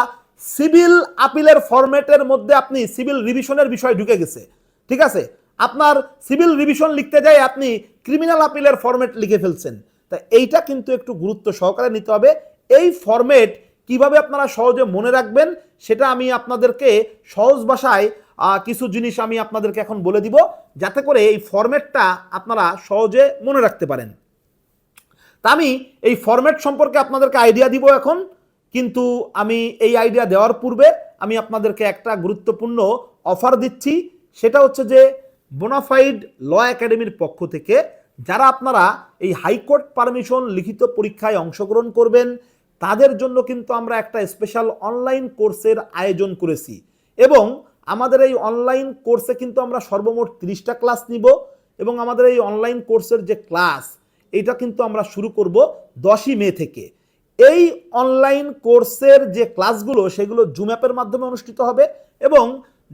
সিভিল আপিলের ফরম্যাটের মধ্যে আপনি সিভিল রিভিশনের বিষয় ঢুকে গেছে। ঠিক আছে? আপনার সিভিল রিভিশন লিখতে যাই আপনি ক্রিমিনাল আপিলের ফরম্যাট লিখে ফেলছেন। তাই এইটা কিন্তু একটু গুরুত্ব সহকারে নিতে হবে। এই ফরম্যাট কিভাবে আপনারা সহজে মনে রাখবেন সেটা আমি আপনাদেরকে সহজ ভাষায় কিছু জিনিস আমি আপনাদেরকে এখন বলে দিব, যাতে করে এই ফরম্যাটটা আপনারা সহজে মনে রাখতে পারেন। তা আমি এই ফরম্যাট সম্পর্কে আপনাদেরকে আইডিয়া দিব এখন, কিন্তু আমি এই আইডিয়া দেওয়ার পূর্বে আমি আপনাদেরকে একটা গুরুত্বপূর্ণ অফার দিচ্ছি। সেটা হচ্ছে যে বোনাফাইড ল একাডেমির পক্ষ থেকে যারা আপনারা এই হাইকোর্ট পারমিশন লিখিত পরীক্ষায় অংশগ্রহণ করবেন তাদের জন্য কিন্তু আমরা একটা স্পেশাল অনলাইন কোর্সের আয়োজন করেছি, এবং আমাদের এই অনলাইন কোর্সে কিন্তু আমরা সর্বমোট 30টা ক্লাস নিব, এবং আমাদের এই অনলাইন কোর্সের যে ক্লাস এটা কিন্তু আমরা শুরু করব 10ই মে থেকে। এই অনলাইন কোর্সের যে ক্লাসগুলো সেগুলো জুম অ্যাপের মাধ্যমে অনুষ্ঠিত হবে, এবং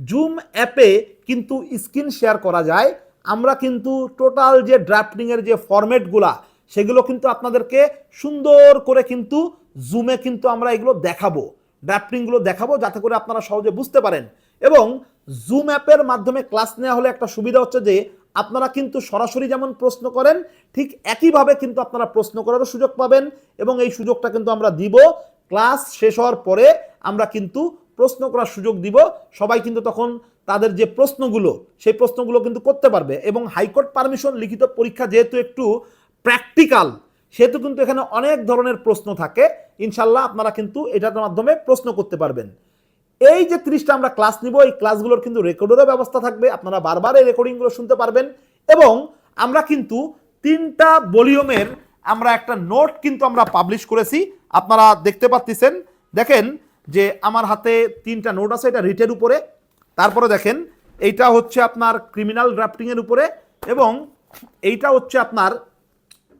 জুম অ্যাপে কিন্তু স্ক্রিন শেয়ার করা যায়। আমরা কিন্তু টোটাল যে ড্রাফটিংয়ের যে ফরম্যাটগুলা সেগুলো কিন্তু আপনাদেরকে সুন্দর করে কিন্তু জুমে কিন্তু আমরা এগুলো দেখাবো, ড্রাফটিংগুলো দেখাবো, যাতে করে আপনারা সহজে বুঝতে পারেন। এবং জুম অ্যাপের মাধ্যমে ক্লাস নেওয়া হলে একটা সুবিধা হচ্ছে যে আপনারা কিন্তু সরাসরি যেমন প্রশ্ন করেন ঠিক একইভাবে কিন্তু আপনারা প্রশ্ন করারও সুযোগ পাবেন, এবং এই সুযোগটা কিন্তু আমরা দিব ক্লাস শেষ হওয়ার পরে। আমরা কিন্তু প্রশ্ন করার সুযোগ দিব, সবাই কিন্তু তখন তাদের যে প্রশ্নগুলো সেই প্রশ্নগুলো কিন্তু করতে পারবে। এবং হাইকোর্ট পারমিশন লিখিত পরীক্ষা যেহেতু একটু প্র্যাকটিক্যাল, সেহেতু কিন্তু এখানে অনেক ধরনের প্রশ্ন থাকে। ইনশাল্লাহ আপনারা কিন্তু এটার মাধ্যমে প্রশ্ন করতে পারবেন। এই যে 30টা আমরা ক্লাস নিব, এই ক্লাসগুলোর কিন্তু রেকর্ডেরও ব্যবস্থা থাকবে, আপনারা বারবার এই রেকর্ডিংগুলো শুনতে পারবেন। এবং আমরা কিন্তু 3টা ভলিউমের আমরা একটা নোট কিন্তু আমরা পাবলিশ করেছি, আপনারা দেখতে পাচ্ছেন। দেখেন যে আমার হাতে 3টা নোট আছে, এটা রিটের উপরে, তারপরে দেখেন এইটা হচ্ছে আপনার ক্রিমিনাল ড্রাফটিংয়ের উপরে, এবং এইটা হচ্ছে আপনার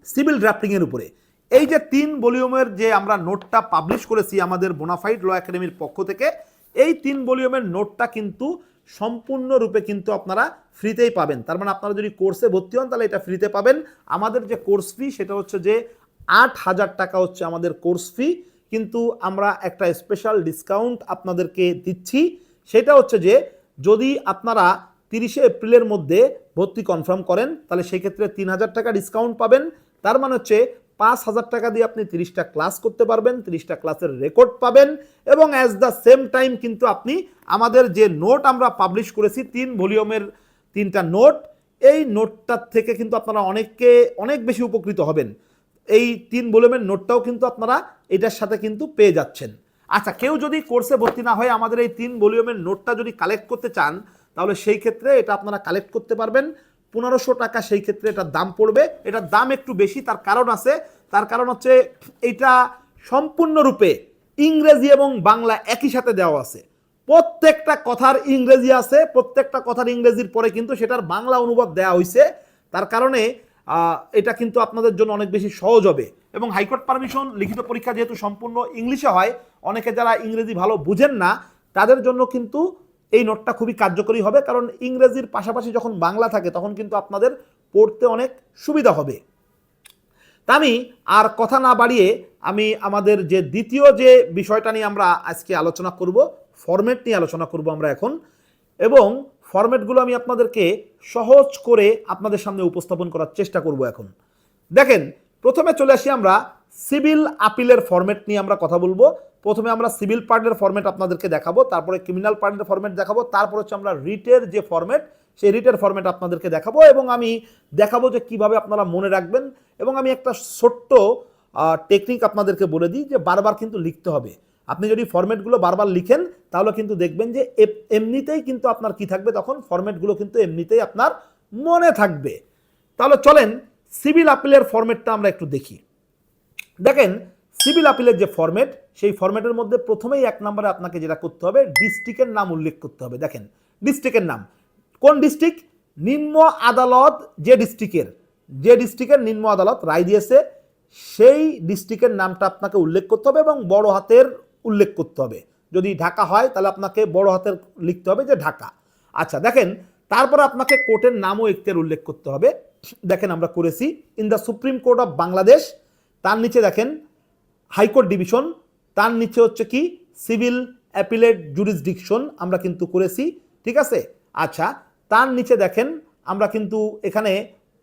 সিভিল ড্রাফটিংয়ের উপরে। এই যে 3 ভলিউমের যে আমরা নোটটা পাবলিশ করেছি আমাদের বোনাফাইড ল একাডেমির পক্ষ থেকে, এই 3 ভলিউমের নোটটা কিন্তু সম্পূর্ণরূপে কিন্তু আপনারা ফ্রিতেই পাবেন। তার মানে আপনারা যদি কোর্সে ভর্তি হন তাহলে এটা ফ্রিতে পাবেন। আমাদের যে কোর্স ফি সেটা হচ্ছে যে 8,000 টাকা হচ্ছে আমাদের কোর্স ফি, কিন্তু আমরা একটা স্পেশাল ডিসকাউন্ট আপনাদেরকে দিচ্ছি। সেটা হচ্ছে যে যদি আপনারা 30শে এপ্রিলের মধ্যে ভর্তি কনফার্ম করেন তাহলে সেই ক্ষেত্রে 3,000 টাকা ডিসকাউন্ট পাবেন। তার মানে হচ্ছে 5,000 টাকা দিয়ে আপনি 30টা ক্লাস করতে পারবেন, 30টা ক্লাসের রেকর্ড পাবেন, এবং অ্যাজ দ্য সেম টাইম কিন্তু আপনি আমাদের যে নোট আমরা পাবলিশ করেছি 3 ভলিউমের 3টা নোট, এই নোটটার থেকে কিন্তু আপনারা অনেক বেশি উপকৃত হবেন। এই 3 ভলিউমের নোটটাও কিন্তু আপনারা এটার সাথে কিন্তু পেয়ে যাচ্ছেন। আচ্ছা, কেউ যদি কোর্সে ভর্তি না হয়ে আমাদের এই 3 ভলিউমের নোটটা যদি কালেক্ট করতে চান তাহলে সেই ক্ষেত্রে এটা আপনারা কালেক্ট করতে পারবেন 1500 টাকা। সেই ক্ষেত্রে এটার দাম পড়বে, এটার দাম একটু বেশি, তার কারণ আছে। তার কারণ হচ্ছে এটা সম্পূর্ণরূপে ইংরেজি এবং বাংলা একই সাথে দেওয়া আছে। প্রত্যেকটা কথার ইংরেজি আছে, প্রত্যেকটা কথার ইংরেজির পরে কিন্তু সেটার বাংলা অনুবাদ দেওয়া হয়েছে। তার কারণে এটা কিন্তু আপনাদের জন্য অনেক বেশি সহজ হবে। এবং হাইকোর্ট পারমিশন লিখিত পরীক্ষা যেহেতু সম্পূর্ণ ইংলিশে হয়, অনেকে যারা ইংরেজি ভালো বুঝেন না তাদের জন্য কিন্তু এই নোটটা খুবই কার্যকরী হবে, কারণ ইংরেজির পাশাপাশি যখন বাংলা থাকে তখন কিন্তু আপনাদের পড়তে অনেক সুবিধা হবে। তা আমি আর কথা না বাড়িয়ে আমি আমাদের যে দ্বিতীয় যে বিষয়টা নিয়ে আমরা আজকে আলোচনা করব, ফরম্যাট নিয়ে আলোচনা করব আমরা এখন, এবং ফরম্যাটগুলো আমি আপনাদেরকে সহজ করে আপনাদের সামনে উপস্থাপন করার চেষ্টা করব। এখন দেখেন, প্রথমে চলে আসি আমরা সিভিল আপিলের ফরম্যাট নিয়ে আমরা কথা বলবো। প্রথমে আমরা সিভিল পার্টের ফরম্যাট আপনাদেরকে দেখাবো, তারপরে ক্রিমিনাল পার্টের ফরম্যাট দেখাবো, তারপর হচ্ছে আমরা রিটের যে ফরম্যাট সেই রিটের ফরম্যাট আপনাদেরকে দেখাবো, এবং আমি দেখাবো যে কিভাবে আপনারা মনে রাখবেন। এবং আমি একটা ছোট্ট টেকনিক আপনাদেরকে বলে দিই যে বারবার কিন্তু লিখতে হবে। আপনি যদি ফরম্যাটগুলো বারবার লিখেন তাহলে কিন্তু দেখবেন যে এমনিতেই কিন্তু আপনার কি থাকবে, তখন ফরম্যাটগুলো কিন্তু এমনিতেই আপনার মনে থাকবে। তাহলে চলেন সিভিল আপিলের ফরম্যাটটা আমরা একটু দেখি। দেখেন, সিভিল আপিলের যে ফরম্যাট সেই ফরম্যাটের মধ্যে প্রথমেই 1 নম্বরে আপনাকে যেটা করতে হবে, ডিস্ট্রিক্টের নাম উল্লেখ করতে হবে। দেখেন, ডিস্ট্রিক্টের নাম, কোন ডিস্ট্রিক্ট? নিম্ন আদালত যে ডিস্ট্রিক্টের নিম্ন আদালত রায় দিয়েছে সেই ডিস্ট্রিক্টের নামটা আপনাকে উল্লেখ করতে হবে এবং বড় হাতের উল্লেখ করতে হবে। যদি ঢাকা হয় তাহলে আপনাকে বড় হাতের লিখতে হবে যে ঢাকা। আচ্ছা, দেখেন, তারপরে আপনাকে কোর্টের নাম ও এখতিয়ার উল্লেখ করতে হবে। দেখেন, আমরা করেছি in the supreme court of Bangladesh, তার নিচে দেখেন হাইকোর্ট ডিভিশন, তার নিচে হচ্ছে কি সিভিল অ্যাপিলেট জুরিসডিকশন আমরা কিন্তু করেছি, ঠিক আছে। আচ্ছা, তার নিচে দেখেন আমরা কিন্তু এখানে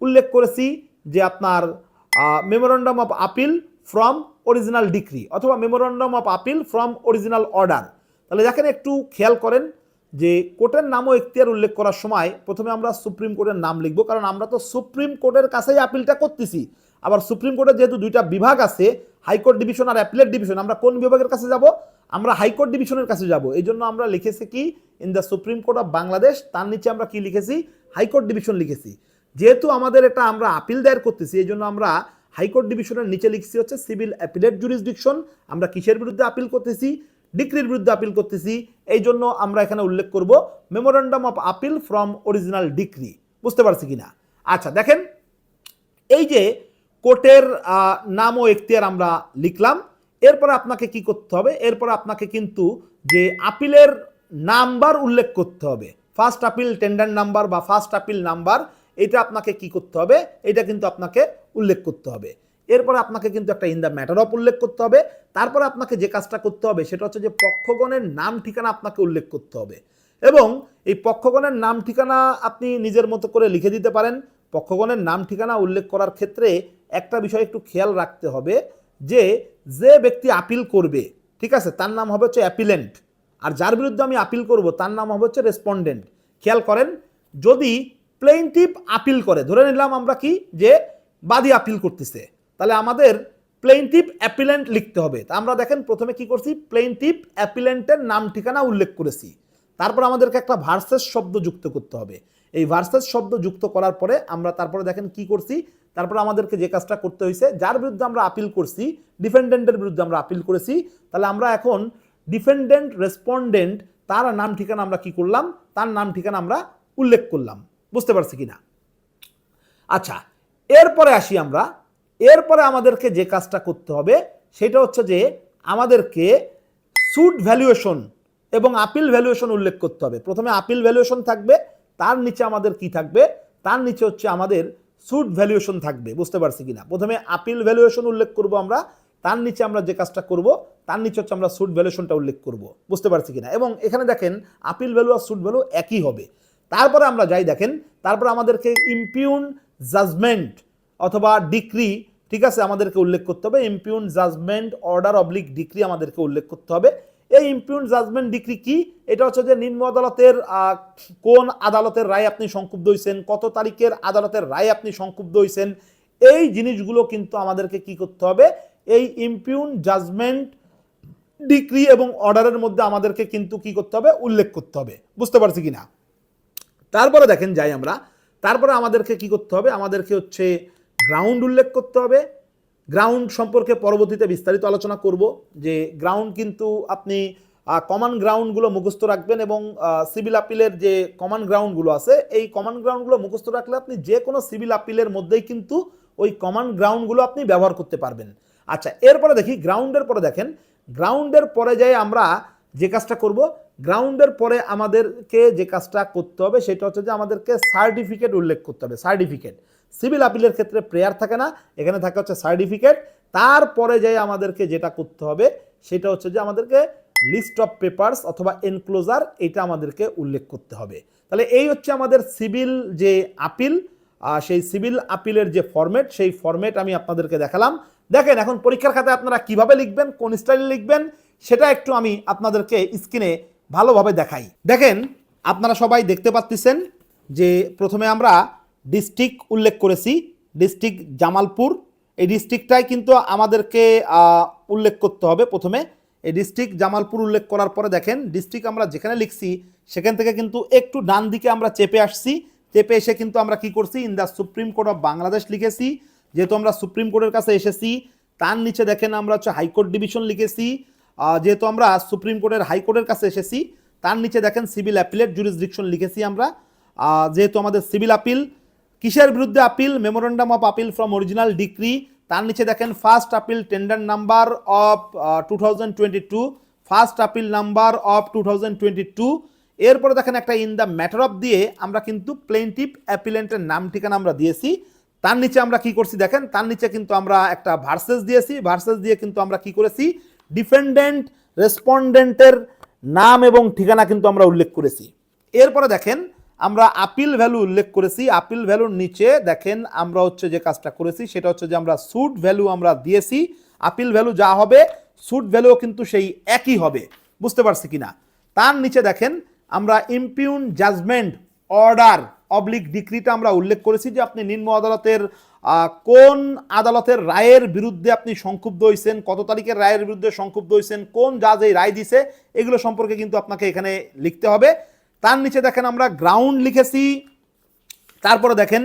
উল্লেখ করেছি যে আপনার memorandum of appeal from original decree অথবা memorandum of appeal from original order. তাহলে দেখেন, একটু খেয়াল করেন যে কোর্টের নাম ও এখতিয়ার উল্লেখ করার সময় প্রথমে আমরা সুপ্রিম কোর্টের নাম লিখব, কারণ আমরা তো সুপ্রিম কোর্টের কাছেই আপিলটা করতেছি। আবার সুপ্রিম কোর্টের যেহেতু 2টা বিভাগ আছে, হাইকোর্ট ডিভিশন আর অ্যাপিলেট ডিভিশন, আমরা কোন বিভাগের কাছে যাব? আমরা হাইকোর্ট ডিভিশনের কাছে যাব। এই জন্য আমরা লিখেছি কি in the supreme court of Bangladesh, তার নিচে আমরা কি লিখেছি? হাইকোর্ট ডিভিশন লিখেছি। যেহেতু আমাদের এটা আমরা আপিল দায়ের করতেছি এই জন্য আমরা হাইকোর্ট ডিভিশনের নিচে লিখছি হচ্ছে সিভিল অ্যাপিলেট জুরিসডিকশন। আমরা কিসের বিরুদ্ধে আপিল করতেছি? ডিক্রির বিরুদ্ধে আপিল করতেছি। এই জন্য আমরা এখানে উল্লেখ করব memorandum of appeal from original decree. বুঝতে পারছি কিনা? আচ্ছা, দেখেন, এই যে কোর্টের নাম ও এখতিয়ার আমরা লিখলাম, এরপরে আপনাকে কি করতে হবে? এরপরে আপনাকে কিন্তু যে আপিলের নাম্বার উল্লেখ করতে হবে, ফার্স্ট আপিল টেন্ডার নাম্বার বা ফার্স্ট আপিল নাম্বার, এটা আপনাকে কি করতে হবে? এটা কিন্তু আপনাকে উল্লেখ করতে হবে। এরপরে আপনাকে কিন্তু একটা ইন দ্য ম্যাটার অফ উল্লেখ করতে হবে। তারপরে আপনাকে যে কাজটা করতে হবে সেটা হচ্ছে যে পক্ষগণের নাম ঠিকানা আপনাকে উল্লেখ করতে হবে, এবং এই পক্ষগণের নাম ঠিকানা আপনি নিজের মতো করে লিখে দিতে পারেন। পক্ষগণের নাম ঠিকানা উল্লেখ করার ক্ষেত্রে একটা বিষয় একটু খেয়াল রাখতে হবে যে যে ব্যক্তি আপিল করবে, ঠিক আছে, তার নাম হবে হচ্ছে অ্যাপিলেন্ট, আর যার বিরুদ্ধে আমি আপিল করব তার নাম হবে হচ্ছে রেসপন্ডেন্ট। খেয়াল করেন, যদি প্লেইনটিভ আপিল করে, ধরে নিলাম আমরা কি যে বাদী আপিল করতেছে, তাহলে আমাদের প্লেইনটিভ অ্যাপিলেন্ট লিখতে হবে। তা আমরা দেখেন প্রথমে কি করছি, প্লেইনটিভ অ্যাপিলেন্টের নাম ঠিকানা উল্লেখ করেছি। তারপর আমাদেরকে একটা ভার্সেস শব্দ যুক্ত করতে হবে। এই ভার্সেস শব্দ যুক্ত করার পরে আমরা তারপরে দেখেন কি করছি, তারপর আমাদেরকে যে কাজটা করতে হয়েছে, যার বিরুদ্ধে আমরা আপিল করছি, ডিফেন্ডেন্টের বিরুদ্ধে আমরা আপিল করেছি, তাহলে আমরা এখন ডিফেন্ডেন্ট রেসপন্ডেন্ট তার নাম ঠিকানা আমরা কি করলাম, তার নাম ঠিকানা আমরা উল্লেখ করলাম। বুঝতে পারছি কিনা? আচ্ছা, এরপরে আসি আমরা এরপরে আমাদেরকে যে কাজটা করতে হবে সেটা হচ্ছে যে আমাদেরকে সুট ভ্যালুয়েশন এবং আপিল ভ্যালুয়েশন উল্লেখ করতে হবে। প্রথমে আপিল ভ্যালুয়েশন থাকবে, তার নিচে আমাদের কি থাকবে, তার নিচে হচ্ছে আমাদের সুট ভ্যালুয়েশন থাকবে। বুঝতে পারছি কিনা? প্রথমে আপিল ভ্যালুয়েশন উল্লেখ করব আমরা, তার নিচে আমরা যে কাজটা করব তার নিচে হচ্ছে আমরা সুট ভ্যালুয়েশনটা উল্লেখ করব। বুঝতে পারছি কিনা? এবং এখানে দেখেন আপিল ভ্যালু আর সুট ভ্যালু একই হবে। তারপরে আমরা যাই দেখেন, তারপরে আমাদেরকে ইমপিউন জাজমেন্ট অথবা ডিক্রি, ঠিক আছে, আমাদেরকে উল্লেখ করতে হবে। ইমপিউন জাজমেন্ট অর্ডার অবলিক ডিক্রি আমাদেরকে উল্লেখ করতে হবে। এই ইমপিউন জাজমেন্ট ডিক্রি কি? এটা হচ্ছে যে নিম্ন আদালতের কোন আদালতের রায় আপনি সংক্ষুব্ধ হয়েছেন, কত তারিখের আদালতের রায় আপনি সংক্ষুব্ধ হয়েছেন, এই জিনিসগুলো কিন্তু আমাদেরকে কি করতে হবে, এই ইমপিউন জাজমেন্ট ডিক্রি এবং অর্ডারের মধ্যে আমাদেরকে কিন্তু কি করতে হবে, উল্লেখ করতে হবে। বুঝতে পারছি কিনা? তারপরে দেখেন যাই আমরা, তারপরে আমাদেরকে কি করতে হবে, আমাদেরকে হচ্ছে গ্রাউন্ড উল্লেখ করতে হবে। গ্রাউন্ড সম্পর্কে পরবর্তীতে বিস্তারিত আলোচনা করব, যে গ্রাউন্ড কিন্তু আপনি কমন গ্রাউন্ডগুলো মুখস্থ রাখবেন এবং সিভিল আপিলের যে কমন গ্রাউন্ডগুলো আছে এই কমন গ্রাউন্ডগুলো মুখস্থ রাখলে আপনি যে কোনো সিভিল আপিলের মধ্যেই কিন্তু ওই কমন গ্রাউন্ডগুলো আপনি ব্যবহার করতে পারবেন। আচ্ছা, এরপরে দেখি গ্রাউন্ডের পরে দেখেন, গ্রাউন্ডের পরে যাই আমরা যে কাজটা করব, গ্রাউন্ডের পরে আমাদেরকে যে কাজটা করতে হবে সেটা হচ্ছে যে আমাদেরকে সার্টিফিকেট উল্লেখ করতে হবে। সার্টিফিকেট সিভিল আপিলের ক্ষেত্রে প্রেয়ার থাকে না, এখানে থাকে হচ্ছে সার্টিফিকেট। তারপরে যাই আমাদেরকে যেটা করতে হবে সেটা হচ্ছে যে আমাদেরকে লিস্ট অফ পেপারস অথবা এনক্লোজার, এটা আমাদেরকে উল্লেখ করতে হবে। তাহলে এই হচ্ছে আমাদের সিভিল যে আপিল, সেই সিভিল আপিলের যে ফরম্যাট, সেই ফরম্যাট আমি আপনাদেরকে দেখালাম। দেখেন এখন পরীক্ষার খাতায় আপনারা কিভাবে লিখবেন, কোন স্টাইলে লিখবেন, সেটা একটু আমি আপনাদেরকে স্ক্রিনে ভালোভাবে দেখাই। দেখেন আপনারা সবাই দেখতে পাচ্ছেন যে প্রথমে আমরা ডিস্ট্রিক্ট উল্লেখ করেছি, ডিস্ট্রিক্ট জামালপুর। এই ডিস্ট্রিক্টটাই কিন্তু আমাদেরকে উল্লেখ করতে হবে। প্রথমে এই ডিস্ট্রিক্ট জামালপুর উল্লেখ করার পরে দেখেন ডিস্ট্রিক্ট আমরা যেখানে লিখছি সেখান থেকে কিন্তু একটু ডান দিকে আমরা চেপে আসছি। চেপে এসে কিন্তু আমরা কি করছি, in the supreme court of Bangladesh লিখেছি। যেহেতু আমরা সুপ্রিম কোর্টের কাছে এসেছি, তার নিচে দেখেন আমরা হচ্ছে হাইকোর্ট ডিভিশন লিখেছি। যেহেতু আমরা সুপ্রিম কোর্টের হাইকোর্টের কাছে এসেছি, তার নিচে দেখেন সিভিল অ্যাপিলেট জুরিসডিকশন লিখেছি আমরা। যেহেতু আমাদের সিভিল আপিল, কিসের বিরুদ্ধে appeal, memorandum of appeal from original decree. তার নিচে দেখেন first appeal tender number of 2022, first appeal number of 2022। এরপরে দেখেন একটা ইন দ্য ম্যাটার অফ দিয়ে আমরা কিন্তু প্লেইন্টিভ অ্যাপিলেন্টের নাম ঠিকানা আমরা দিয়েছি। তার নিচে আমরা কি করছি দেখেন, তার নিচে কিন্তু আমরা একটা ভার্সেস দিয়েছি। ভার্সেস দিয়ে কিন্তু আমরা কি করেছি, ডিফেন্ডেন্ট রেসপন্ডেন্টের নাম এবং ঠিকানা কিন্তু আমরা উল্লেখ করেছি। এরপরে দেখেন আমরা আপিল ভ্যালু উল্লেখ করেছি। আপিল ভ্যালুর নিচে দেখেন আমরা হচ্ছে যে কাজটা করেছি সেটা হচ্ছে যে আমরা সুট ভ্যালু আমরা দিয়েছি। আপিল ভ্যালু যা হবে সুট ভ্যালুও কিন্তু সেই একই হবে। বুঝতে পারছি কিনা? তার নিচে দেখেন আমরা ইমপিউন জাজমেন্ট অর্ডার অবলিক ডিক্রিটা আমরা উল্লেখ করেছি, যে আপনি নিম্ন আদালতের কোন আদালতের রায়ের বিরুদ্ধে আপনি সংক্ষুব্ধ হয়েছেন, কত তারিখের রায়ের বিরুদ্ধে সংক্ষুব্ধ হয়েছেন, কোন জাজ এই রায় দিছে, এগুলো সম্পর্কে কিন্তু আপনাকে এখানে লিখতে হবে। তার নিচে দেখেন আমরা গ্রাউন্ড লিখেছি। তারপরে দেখেন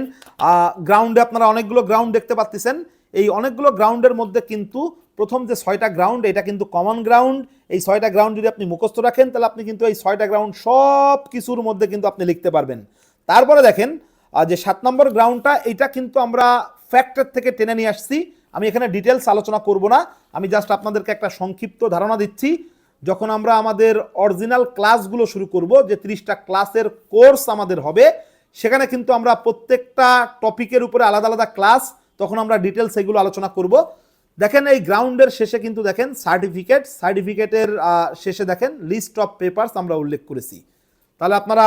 গ্রাউন্ডে আপনারা অনেকগুলো গ্রাউন্ড দেখতে পাচ্ছেন। এই অনেকগুলো গ্রাউন্ডের মধ্যে কিন্তু প্রথম যে 6টা গ্রাউন্ড, এটা কিন্তু কমন গ্রাউন্ড। এই 6টা গ্রাউন্ড যদি আপনি মুখস্থ রাখেন তাহলে আপনি কিন্তু এই 6টা গ্রাউন্ড সব কিছুর মধ্যে কিন্তু আপনি লিখতে পারবেন। তারপরে দেখেন যে 7 নম্বর গ্রাউন্ডটা, এটা কিন্তু আমরা ফ্যাক্টের থেকে টেনে নিয়ে আসছি। আমি এখানে ডিটেলস আলোচনা করব না, আমি জাস্ট আপনাদেরকে একটা সংক্ষিপ্ত ধারণা দিচ্ছি। যখন আমরা আমাদের অরিজিনাল ক্লাসগুলো শুরু করব, যে 30টা ক্লাসের কোর্স আমাদের হবে, সেখানে কিন্তু আমরা প্রত্যেকটা টপিকের উপরে আলাদা আলাদা ক্লাস, তখন আমরা ডিটেলস এগুলো আলোচনা করব। দেখেন এই গ্রাউন্ডের শেষে কিন্তু দেখেন সার্টিফিকেট, সার্টিফিকেটের শেষে দেখেন লিস্ট অফ পেপারস আমরা উল্লেখ করেছি। তাহলে আপনারা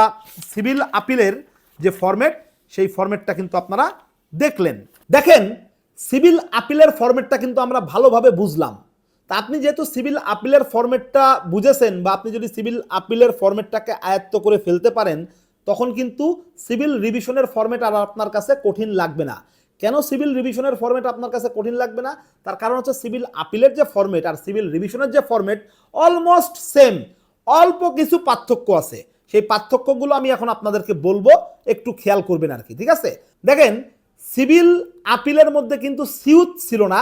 সিভিল আপিলের যে ফরম্যাট, সেই ফরম্যাটটা কিন্তু আপনারা দেখলেন। দেখেন সিভিল আপিলের ফরম্যাটটা কিন্তু আমরা ভালোভাবে বুঝলাম। তা আপনি যেহেতু সিভিল আপিলের ফরম্যাটটা বুঝেছেন, বা আপনি যদি সিভিল আপিলের ফরম্যাটটাকে আয়ত্ত করে ফেলতে পারেন, তখন কিন্তু সিভিল রিভিশনের ফরম্যাট আর আপনার কাছে কঠিন লাগবে না। কেন সিভিল রিভিশনের ফরম্যাট আপনার কাছে কঠিন লাগবে না? তার কারণ হচ্ছে সিভিল আপিলের যে ফরম্যাট আর সিভিল রিভিশনের যে ফরম্যাট অলমোস্ট সেম, অল্প কিছু পার্থক্য আছে। সেই পার্থক্যগুলো আমি এখন আপনাদেরকে বলবো, একটু খেয়াল করবেন আর কি, ঠিক আছে? দেখেন সিভিল আপিলের মধ্যে কিন্তু সিউত ছিল না,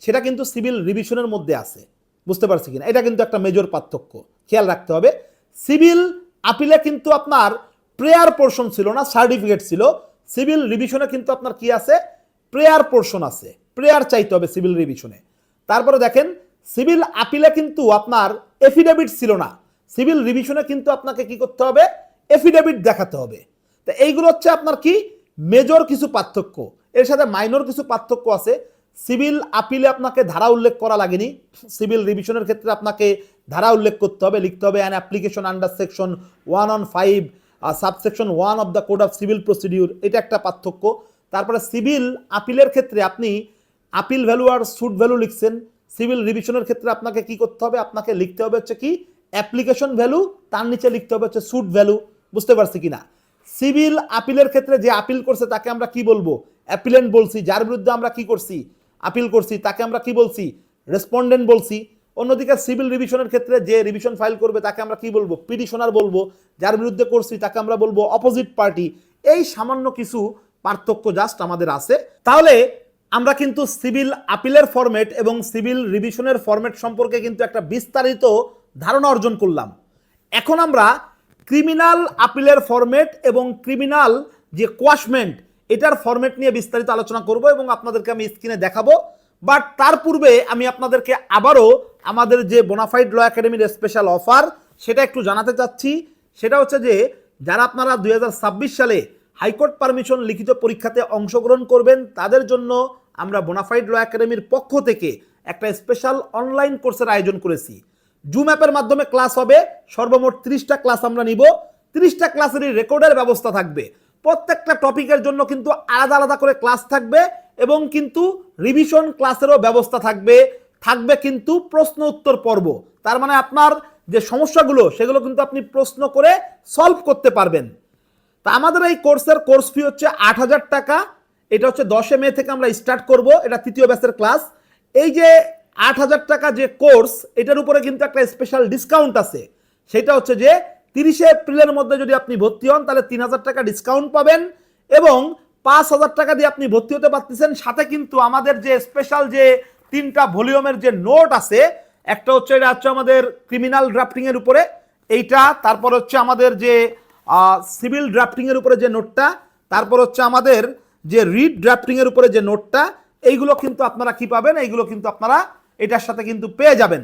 সেটা কিন্তু সিভিল রিভিশনের মধ্যে আছে। বুঝতে পারছি কিনা? এটা কিন্তু একটা মেজর পার্থক্য, খেয়াল রাখতে হবে। সিভিল আপিলে কিন্তু আপনার প্রেয়ার পোর্শন ছিল না, সার্টিফিকেট ছিল। সিভিল রিভিশনে কিন্তু আপনার কি আছে, প্রেয়ার পোর্শন আছে। প্রেয়ার চাইতে হবে সিভিল রিভিশনে। তারপরে দেখেন সিভিল আপিলে কিন্তু আপনার এফিডেভিট ছিল না, সিভিল রিভিশনে কিন্তু আপনাকে কি করতে হবে, এফিডেভিট দেখাতে হবে। তো এইগুলো হচ্ছে আপনার কি মেজর কিছু পার্থক্য, এর সাথে মাইনর কিছু পার্থক্য আছে। সিভিল আপিলে আপনাকে ধারা উল্লেখ করা লাগেনি, সিভিল রিভিশনের ক্ষেত্রে আপনাকে ধারা উল্লেখ করতে হবে, লিখতে হবে an application under section 115 subsection 1 of the code of civil procedure, এটা একটা পার্থক্য। তারপরে সিভিল আপিলের ক্ষেত্রে আপনি আপিল ভ্যালু আর সুট ভ্যালু লিখছেন, সিভিল রিভিশনের ক্ষেত্রে আপনাকে কি করতে হবে, আপনাকে লিখতে হবে হচ্ছে কি অ্যাপ্লিকেশন ভ্যালু, তার নিচে লিখতে হবে হচ্ছে সুট ভ্যালু। বুঝতে পারছি কিনা? সিভিল আপিলের ক্ষেত্রে যে আপিল করছে তাকে আমরা কি বলবো, অ্যাপিলেন্ট বলছি। যার বিরুদ্ধে আমরা কি করছি, আপিল করছি, তাকে আমরা কি বলছি, রেসপন্ডেন্ট বলছি। অন্যদিকে সিভিল রিভিশনের ক্ষেত্রে যে রিভিশন ফাইল করবে তাকে আমরা কি বলবো, পিটিশনার বলবো। যার বিরুদ্ধে করছি তাকে আমরা বলবো অপোজিট পার্টি। এই সামান্য কিছু পার্থক্য জাস্ট আমাদের আছে। তাহলে আমরা কিন্তু সিভিল আপিলের ফরম্যাট এবং সিভিল রিভিশনের ফরম্যাট সম্পর্কে কিন্তু একটা বিস্তারিত ধারণা অর্জন করলাম। এখন আমরা ক্রিমিনাল আপিলের ফরম্যাট এবং ক্রিমিনাল যে কোয়াশমেন্ট এটার ফরম্যাট নিয়ে বিস্তারিত আলোচনা করব এবং আপনাদেরকে আমি স্ক্রিনে দেখাবো। বাট তার পূর্বে আমি আপনাদেরকে আবারও আমাদের যে বোনাফাইড ল একাডেমির স্পেশাল অফার সেটা একটু জানাতে চাচ্ছি। সেটা হচ্ছে যে যারা আপনারা 2026 সালে হাইকোর্ট পারমিশন লিখিত পরীক্ষাতে অংশগ্রহণ করবেন তাদের জন্য আমরা বোনাফাইড ল একাডেমির পক্ষ থেকে একটা স্পেশাল অনলাইন কোর্সের আয়োজন করেছি। জুম অ্যাপের মাধ্যমে ক্লাস হবে, সর্বমোট 30টা ক্লাস আমরা নিব। 30টা ক্লাসেরই রেকর্ডের ব্যবস্থা থাকবে। প্রত্যেকটা টপিকের জন্য কিন্তু আলাদা আলাদা করে ক্লাস থাকবে এবং কিন্তু রিভিশন ক্লাসেরও ব্যবস্থা থাকবে। থাকবে কিন্তু প্রশ্ন উত্তর পর্ব, তার মানে আপনার যে সমস্যাগুলো সেগুলো কিন্তু আপনি প্রশ্ন করে সলভ করতে পারবেন। তা আমাদের এই কোর্সের কোর্স ফি হচ্ছে 8,000 টাকা। এটা হচ্ছে 10 মে থেকে আমরা স্টার্ট করব, এটা তৃতীয় ব্যাচের ক্লাস। এই যে 8,000 টাকা যে কোর্স, এটার উপরে কিন্তু একটা স্পেশাল ডিসকাউন্ট আছে। সেটা হচ্ছে যে 30 এপ্রিলের মধ্যে যদি আপনি ভর্তি হন তাহলে 3,000 টাকা ডিসকাউন্ট পাবেন এবং 5,000 টাকা দিয়ে আপনি ভর্তি হতে পারতেছেন। সাথে কিন্তু আমাদের যে স্পেশাল যে 3টা ভলিউমের যে নোট আছে, একটা হচ্ছে এটা হচ্ছে আমাদের ক্রিমিনাল ড্রাফটিং এর উপরে এইটা, তারপর হচ্ছে আমাদের যে সিভিল ড্রাফটিং এর উপরে যে নোটটা, তারপর হচ্ছে আমাদের যে রিড ড্রাফটিং এর উপরে যে নোটটা, এইগুলো কিন্তু আপনারা কি পাবেন, এইগুলো কিন্তু আপনারা এটার সাথে কিন্তু পেয়ে যাবেন।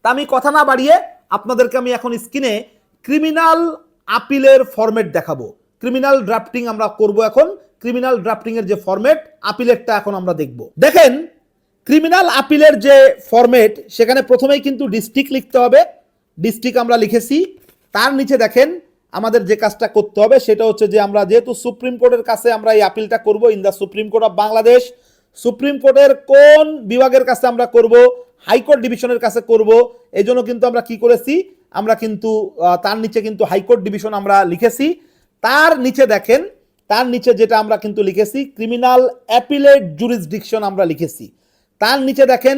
তা আমি কথা না বাড়িয়ে আপনাদেরকে আমি এখন স্ক্রিনে ক্রিমিনাল আপিলের ফরম্যাট দেখাবো। ক্রিমিনাল ড্রাফটিং আমরা করব এখন, ক্রিমিনাল ড্রাফটিং এর যে ফরম্যাট আপিলেরটা এখন আমরা দেখব। দেখেন ক্রিমিনাল আপিলের যে ফরম্যাট সেখানে প্রথমেই কিন্তু ডিস্ট্রিক্ট লিখতে হবে। ডিস্ট্রিক্ট আমরা লিখেছি। তার নিচে দেখেন আমাদের যে কাজটা করতে হবে সেটা হচ্ছে যে আমরা যেহেতু সুপ্রিম কোর্টের কাছে আমরা এই আপিলটা করব, in the supreme court of Bangladesh, supreme কোর্টের কোন বিভাগের কাছে আমরা করব, হাইকোর্ট ডিভিশনের কাছে করব। এই জন্য কিন্তু আমরা কি করেছি, আমরা কিন্তু তার নিচে কিন্তু হাইকোর্ট ডিভিশন আমরা লিখেছি। তার নিচে দেখেন, তার নিচে যেটা আমরা কিন্তু লিখেছি ক্রিমিনাল অ্যাপিলেট জুরিসডিকশন আমরা লিখেছি। তার নিচে দেখেন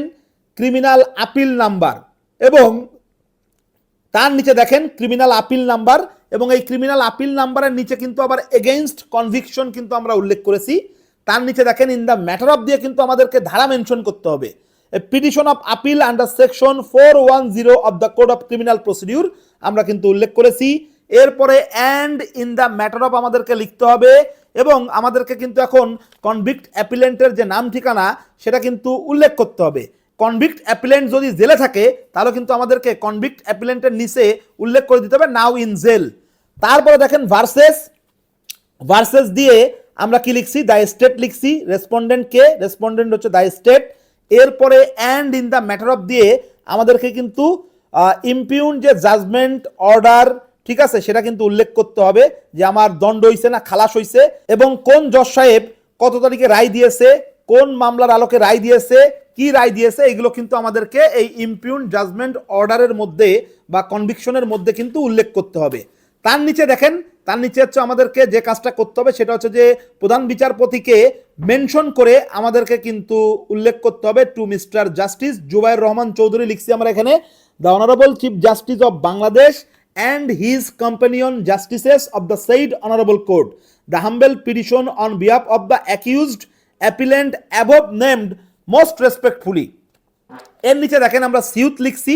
ক্রিমিনাল আপিল নাম্বার এবং তার নিচে দেখেন ক্রিমিনাল আপিল নাম্বার এবং এই ক্রিমিনাল আপিল নাম্বারের নিচে কিন্তু আবার এগেইনস্ট কনভিকশন কিন্তু আমরা উল্লেখ করেছি। তার নিচে দেখেন ইন দ্য ম্যাটার অফ দিয়ে কিন্তু আমাদেরকে ধারা মেনশন করতে হবে। Petition of appeal under section 410 of the code of criminal procedure আমরা কিন্তু উল্লেখ করেছি। এরপরে and in the matter of আমাদেরকে লিখতে হবে এবং আমাদেরকে কিন্তু এখন কনভিক্ট অ্যাপিলেন্টের যে নাম ঠিকানা সেটা কিন্তু উল্লেখ করতে হবে। কনভিক্ট অ্যাপিলেন্ট যদি জেলে থাকে তাহলে কিন্তু আমাদেরকে কনভিক্ট অ্যাপিলেন্টের নিচে উল্লেখ করে দিতে হবে নাও ইন জেল। তারপরে দেখেন ভার্সেস দিয়ে আমরা কি লিখছি, দ্য স্টেট লিখছি। রেসপন্ডেন্ট কে, রেসপন্ডেন্ট হচ্ছে দ্য স্টেট। এরপরে and in the matter of দিয়ে আমাদেরকে কিন্তু ইমপিউন যে জাজমেন্ট অর্ডার, ঠিক আছে, সেটা কিন্তু উল্লেখ করতে হবে যে আমার দণ্ড হইছে না খালাস হইছে এবং কোন জজ সাহেব কত তারিখে রায় দিয়েছে, কোন মামলার আলোকে রায় দিয়েছে, কি রায় দিয়েছে, এগুলো কিন্তু আমাদেরকে এই ইমপিউন জাজমেন্ট অর্ডারের মধ্যে বা কনভিকশনের মধ্যে কিন্তু উল্লেখ করতে হবে। তার নিচে দেখেন, তার নিচে হচ্ছে আমাদেরকে যে কাজটা করতে হবে সেটা হচ্ছে যে প্রধান বিচারপতিকে মেনশন করে আমাদেরকে কিন্তু উল্লেখ করতে হবে to mister justice Zubair Rahman Chowdhury লিখছি আমরা এখানে, the honourable chief justice of Bangladesh and his companion justices of the said honorable court, the humble petition on behalf of the accused appellant above named most respectfully। এর নিচে দেখেন আমরা সিউত লিখছি।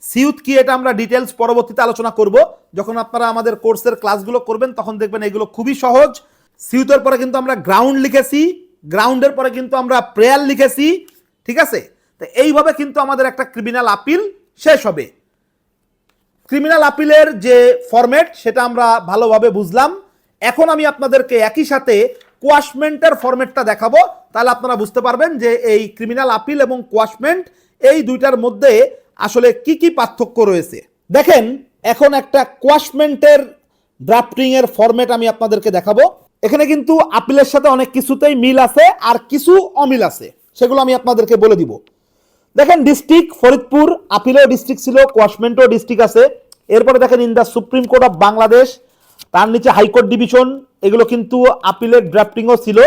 সিউত কি এটা আমরা ডিটেলস পরবর্তীতে আলোচনা করব, যখন আপনারা আমাদের কোর্সের ক্লাসগুলো করবেন তখন দেখবেন এগুলো খুবই সহজ। সিউতের পরে কিন্তু আমরা গ্রাউন্ড লিখেছি। গ্রাউন্ডের পরে কিন্তু আমরা প্রেয়ার লিখেছি, ঠিক আছে। তো এইভাবে কিন্তু আমাদের একটা ক্রিমিনাল আপিল শেষ হবে। ক্রিমিনাল আপিলের যে ফরম্যাট সেটা আমরা ভালোভাবে বুঝলাম। এখন আমি আপনাদেরকে একই সাথে কোয়াশমেন্টের ফরম্যাটটা দেখাবো, তাহলে আপনারা বুঝতে পারবেন যে এই ক্রিমিনাল আপিল এবং কোয়াশমেন্ট এই দুইটার মধ্যে আসলে কি কি পার্থক্য রয়েছে। দেখেন, এখন একটা কোয়াশমেন্টের ড্রাফটিং এর ফরম্যাট আমি আপনাদেরকে দেখাবো। এখানে কিন্তু আপিলের সাথে অনেক কিছুতেই মিল আছে আর কিছু অমিল আছে, সেগুলো আমি আপনাদেরকে বলে দিব। দেখেন, ডিস্ট্রিক্ট ফরিদপুর, আপিলেও ডিস্ট্রিক্ট ছিল, কোয়াশমেন্টও ডিস্ট্রিক্ট আছে। এরপরে দেখেন in the supreme court of Bangladesh, তার নিচে হাইকোর্ট ডিভিশন, এগুলো কিন্তু আপিলের ড্রাফটিংও ছিল।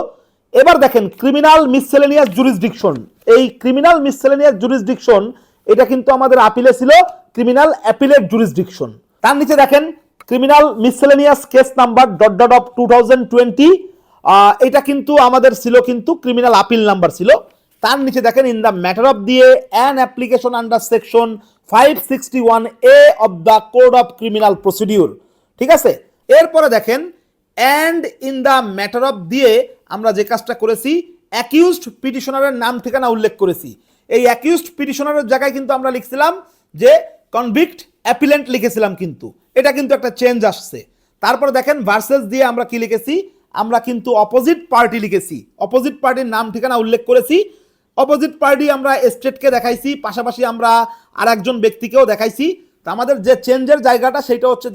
এবার দেখেন ক্রিমিনাল মিসসেলেনিয়াস জুরিসডিকশন, এই ক্রিমিনাল মিসসেলেনিয়াস জুরিসডিকশন এটা কিন্তু আমাদের আপিলে ছিল ক্রিমিনাল অ্যাপিলেট জুরিসডিকশন। তার নিচে দেখেন criminal miscellaneous case number of 2020, এটা কিন্তু আমাদের ছিল কিন্তু ক্রিমিনাল আপিল নাম্বার ছিল। তার নিচে দেখেন ইন দ্য ম্যাটার অফ দিয়ে an application under section 561A of the code of criminal procedure, ঠিক আছে। এরপরে দেখেন and in the matter of দিয়ে আমরা যে কাজটা করেছি, অ্যাকিউজড পিটিশনারের নাম ঠিকানা উল্লেখ করেছি। এই অ্যাকিউজড পিটিশনারের জায়গায় কিন্তু আমরা লিখছিলাম যে কনভিক্ট অ্যাপিলেন্ট লিখেছিলাম, কিন্তু এটা কিন্তু একটা চেঞ্জ আসছে। তারপরে দেখেন ভার্সেস দিয়ে আমরা কি লিখেছি, আমরা কিন্তু অপোজিট পার্টি লিখেছি, অপোজিট পার্টির নাম ঠিকানা উল্লেখ করেছি। অপোজিট পার্টি আমরা স্টেটকে দেখাইছি, পাশাপাশি আমরা আর একজন ব্যক্তিকেও দেখাইছি। তো আমাদের যে চেঞ্জের জায়গাটা সেটা হচ্ছে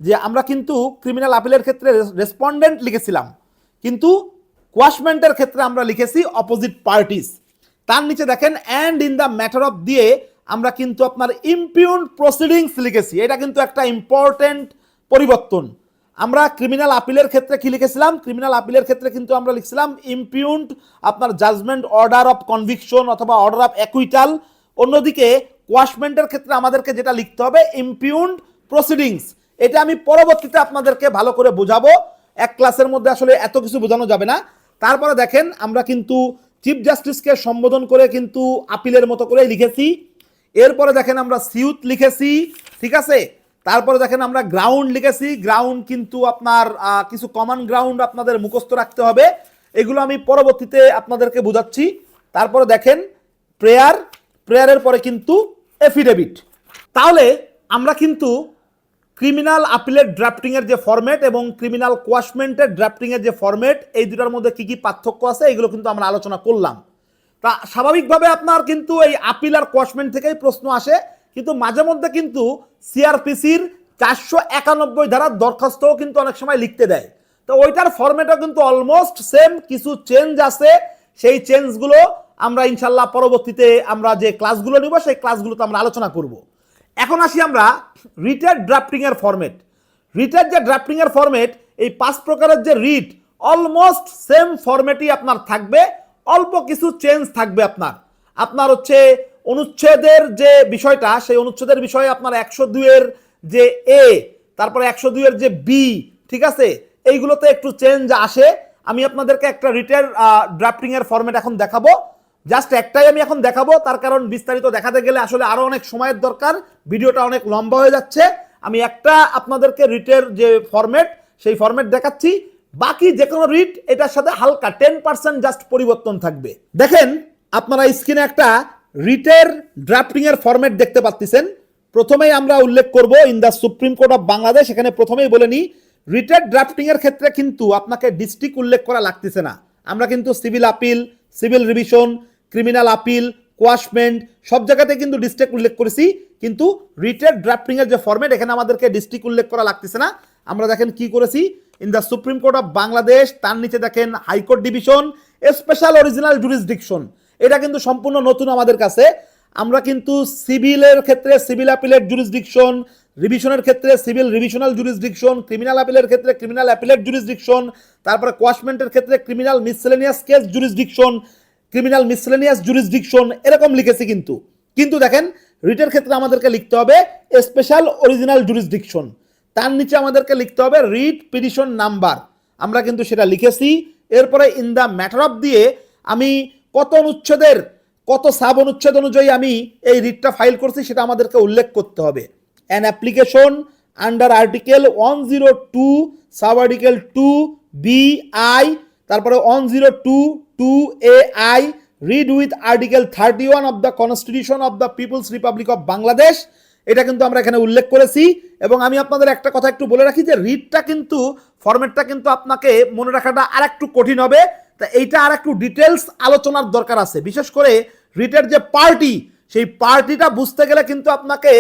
যে আমরা কিন্তু ক্রিমিনাল আপিলের ক্ষেত্রে রেসপন্ডেন্ট লিখেছিলাম, কিন্তু কোয়াশমেন্টের ক্ষেত্রে আমরা লিখেছি অপোজিট পার্টিস। তার নিচে দেখেন and in the matter of দিয়ে আমরা কিন্তু আপনার ইমপিউন্ড প্রসিডিংস লিখেছি। এটা কিন্তু একটা ইম্পর্টেন্ট পরিবর্তন। আমরা ক্রিমিনাল আপিলের ক্ষেত্রে কি লিখেছিলাম, ক্রিমিনাল আপিলের ক্ষেত্রে কিন্তু আমরা লিখছিলাম ইমপিউন্ড আপনার জাজমেন্ট অর্ডার অফ কনভিকশন অথবা অর্ডার অফ অ্যাকুইটাল। অন্যদিকে কোয়াশমেন্টের ক্ষেত্রে আমাদেরকে যেটা লিখতে হবে ইমপিউন্ড প্রসিডিংস। এটা আমি পরবর্তীতে আপনাদেরকে ভালো করে বোঝাবো, এক ক্লাসের মধ্যে আসলে এত কিছু বোঝানো যাবে না। তারপরে দেখেন আমরা কিন্তু চিফ জাস্টিসকে সম্বোধন করে কিন্তু আপিলের মতো করে লিখেছি। এরপরে দেখেন আমরা সিউট লিখেছি, ঠিক আছে। তারপরে দেখেন আমরা গ্রাউন্ড লিখেছি, গ্রাউন্ড কিন্তু আপনার কিছু কমন গ্রাউন্ড আপনাদের মুখস্থ রাখতে হবে, এগুলো আমি পরবর্তীতে আপনাদেরকে বোঝাচ্ছি। তারপরে দেখেন প্রেয়ার, প্রেয়ারের পরে কিন্তু এফিডেভিট। তাহলে আমরা কিন্তু ক্রিমিনাল আপিলের ড্রাফটিংয়ের যে ফরম্যাট এবং ক্রিমিনাল কোয়াশমেন্টের ড্রাফটিংয়ের যে ফরম্যাট, এই দুটার মধ্যে কি কি পার্থক্য আছে এগুলো কিন্তু আমরা আলোচনা করলাম। তা স্বাভাবিকভাবে আপনার কিন্তু এই আপিল আর কোয়াশমেন্ট থেকেই প্রশ্ন আসে, কিন্তু মাঝে মধ্যে কিন্তু সিআরপিসির 491 ধারার দরখাস্তও কিন্তু অনেক সময় লিখতে দেয়। তো ওইটার ফরম্যাটও কিন্তু অলমোস্ট সেম, কিছু চেঞ্জ আছে। সেই চেঞ্জগুলো আমরা ইনশাল্লাহ পরবর্তীতে আমরা যে ক্লাসগুলো নিব সেই ক্লাসগুলোতে আমরা আলোচনা করব। এখন আসি আমরা রিটের ড্রাফটিং এর ফরম্যাট। রিটের যে ড্রাফটিং এর ফরম্যাট, এই 5 প্রকারের যে রিট অলমোস্ট সেম ফরম্যাটই আপনার থাকবে, অল্প কিছু চেঞ্জ থাকবে। আপনার হচ্ছে অনুচ্ছেদের যে বিষয়টা, সেই অনুচ্ছেদের বিষয়ে আপনার 102 এর যে এ, তারপরে 102 এর যে বি, ঠিক আছে, এইগুলোতে একটু চেঞ্জ আসে। আমি আপনাদেরকে একটা রিটের ড্রাফটিং এর ফরম্যাট এখন দেখাবো, জাস্ট একটাই আমি এখন দেখাবো, তার কারণ বিস্তারিত দেখাতে গেলে আসলে আরো অনেক সময়ের দরকার, ভিডিওটা অনেক লম্বা হয়ে যাচ্ছে। আমি একটা আপনাদেরকে রিটের যে ফরম্যাট সেই ফরম্যাট দেখাচ্ছি, বাকি যে কোনো রিট এটার সাথে হালকা 10% জাস্ট পরিবর্তন থাকবে। দেখেন আপনারা স্ক্রিনে একটা রিটের ড্রাফটিং এর ফরম্যাট দেখতে পাচ্ছেন। প্রথমেই আমরা উল্লেখ করব in the supreme court of Bangladesh. এখানে প্রথমেই বলে নিই, রিটের ড্রাফটিং এর ক্ষেত্রে কিন্তু আপনাকে ডিস্ট্রিক্ট উল্লেখ করা লাগতেছে না। আমরা কিন্তু civil appeal, civil revision, criminal appeal, quashment সব জায়গাতে কিন্তু ডিস্ট্রিক্ট উল্লেখ করেছি, কিন্তু রিটের ড্রাফটিং এর যে ফরম্যাট এখানে আমাদেরকে ডিস্ট্রিক্ট উল্লেখ করা লাগতেছে না। আমরা দেখেন কি করেছি, in the supreme court of Bangladesh, তার নিচে দেখেন high court division, special original jurisdiction. এটা কিন্তু সম্পূর্ণ নতুন আমাদের কাছে। আমরা কিন্তু সিভিলের ক্ষেত্রে সিভিল অ্যাপিলেট জুরিসডিকশন, রিভিশনের ক্ষেত্রে সিভিল রিভিশনাল জুরিসডিকশন, ক্রিমিনাল আপিলের ক্ষেত্রে ক্রিমিনাল অ্যাপিলেট জুরিসডিকশন, তারপরে কোয়াশমেন্টের ক্ষেত্রে criminal miscellaneous case jurisdiction, criminal miscellaneous jurisdiction এরকম লিখেছি। কিন্তু দেখেন রিটের ক্ষেত্রে আমাদেরকে লিখতে হবে স্পেশাল অরিজিনাল জুরিসডিকশন, তার নিচে আমাদেরকে লিখতে হবে রিট পিটিশন নাম্বার, আমরা কিন্তু সেটা লিখেছি। এরপরে ইন দ্য ম্যাটার অফ দিয়ে আমি কত অনুচ্ছেদের কত সাব অনুচ্ছেদ অনুযায়ী আমি এই রিটটা ফাইল করছি সেটা আমাদেরকে উল্লেখ করতে হবে। An application under article 102 sub article 2 B I তারপরে 1022AI read with article 31 of the constitution of the people's republic of Bangladesh, এটা কিন্তু আমরা এখানে উল্লেখ করেছি। এবং আমি আপনাদের একটা কথা একটু বলে রাখি যে রিডটা কিন্তু ফরম্যাটটা কিন্তু আপনাকে মনে রাখাটা আর একটু কঠিন হবে, তা এইটা আর একটু ডিটেলস আলোচনার দরকার আছে। বিশেষ করে রিটের যে পার্টি, সেই পার্টিটা বুঝতে গেলে কিন্তু আপনাকে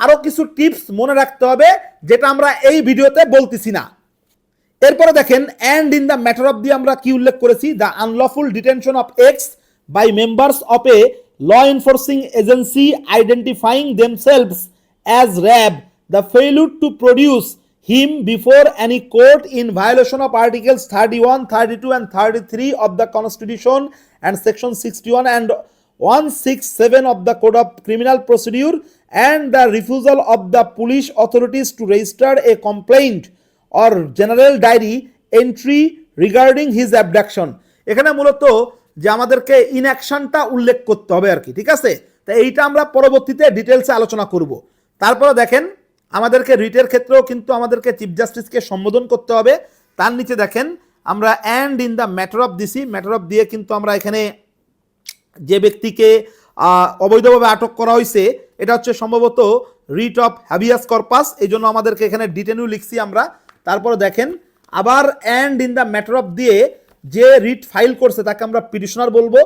আরো কিছু টিপস মনে রাখতে হবে, যেটা আমরা এই ভিডিওতে বলতেছি না। এরপরে দেখেন and in the matter of দিয়ে আমরা কি উল্লেখ করেছি, the unlawful detention of X by members of a law enforcing agency identifying themselves as RAB, the failure to produce him before any court in violation of articles 31, 32 and 33 of the Constitution and section 61 and 167 of the Code of Criminal Procedure, and the refusal of the police authorities to register a complaint or general diary entry regarding his abduction। এখানে মূলত যে আমাদেরকে ইনঅ্যাকশনটা উল্লেখ করতে হবে আর কি, ঠিক আছে। তো এইটা আমরা পরবর্তীতে ডিটেলসে আলোচনা করব। তারপরে দেখেন আমাদেরকে রিটের ক্ষেত্রেও কিন্তু আমাদেরকে চিফ জাস্টিসকে সম্বোধন করতে হবে। তার নিচে দেখেন আমরা and in the matter of দিছি, ম্যাটার অফ দিয়ে কিন্তু আমরা এখানে যে ব্যক্তিকে অবৈধভাবে আটক করা হয়েছে এটা হচ্ছে সম্ভবত রিট অফ হ্যাবিয়াস কর্পাস, এই জন্য আমাদেরকে এখানে ডিটেনও লিখছি আমরা। তারপরে দেখেন আবার and in the matter of দিয়ে যে রিট ফাইল করছে তাকে আমরা পিটিশনার বলবো।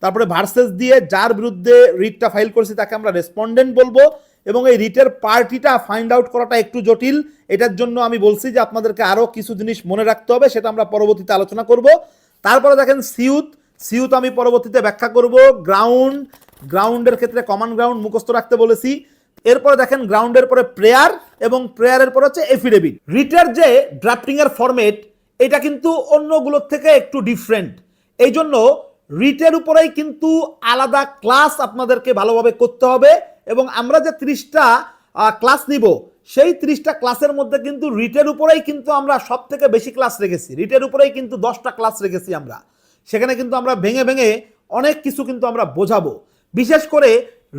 তারপরে ভার্সেস দিয়ে যার বিরুদ্ধে রিটটা ফাইল করছে তাকে আমরা রেসপন্ডেন্ট বলবো। এবং এই রিটের পার্টিটা ফাইন্ড আউট করাটা একটু জটিল, এটার জন্য আমি বলছি যে আপনাদেরকে আরও কিছু জিনিস মনে রাখতে হবে, সেটা আমরা পরবর্তীতে আলোচনা করব। তারপরে দেখেন সিউত আমি পরবর্তীতে ব্যাখ্যা করব। গ্রাউন্ডের ক্ষেত্রে কমন গ্রাউন্ড মুখস্থ রাখতে বলেছি। এরপরে দেখেন গ্রাউন্ডের পরে প্রেয়ার এবং প্রেয়ারের পরে হচ্ছে এফিডেভিট। রিটের যে ড্রাফটিং এর ফরম্যাট এটা কিন্তু অন্যগুলোর থেকে একটু ডিফারেন্ট, এই জন্য রিটের উপরেই কিন্তু আলাদা ক্লাস আপনাদেরকে ভালোভাবে করতে হবে। এবং আমরা যে 30টা ক্লাস নিব সেই 30টা ক্লাসের মধ্যে কিন্তু রিটের উপরেই কিন্তু আমরা সব থেকে বেশি ক্লাস রেখেছি, রিটের উপরেই কিন্তু 10টা ক্লাস রেখেছি আমরা। সেখানে কিন্তু আমরা ভেঙে ভেঙে অনেক কিছু কিন্তু আমরা বোঝাবো, বিশেষ করে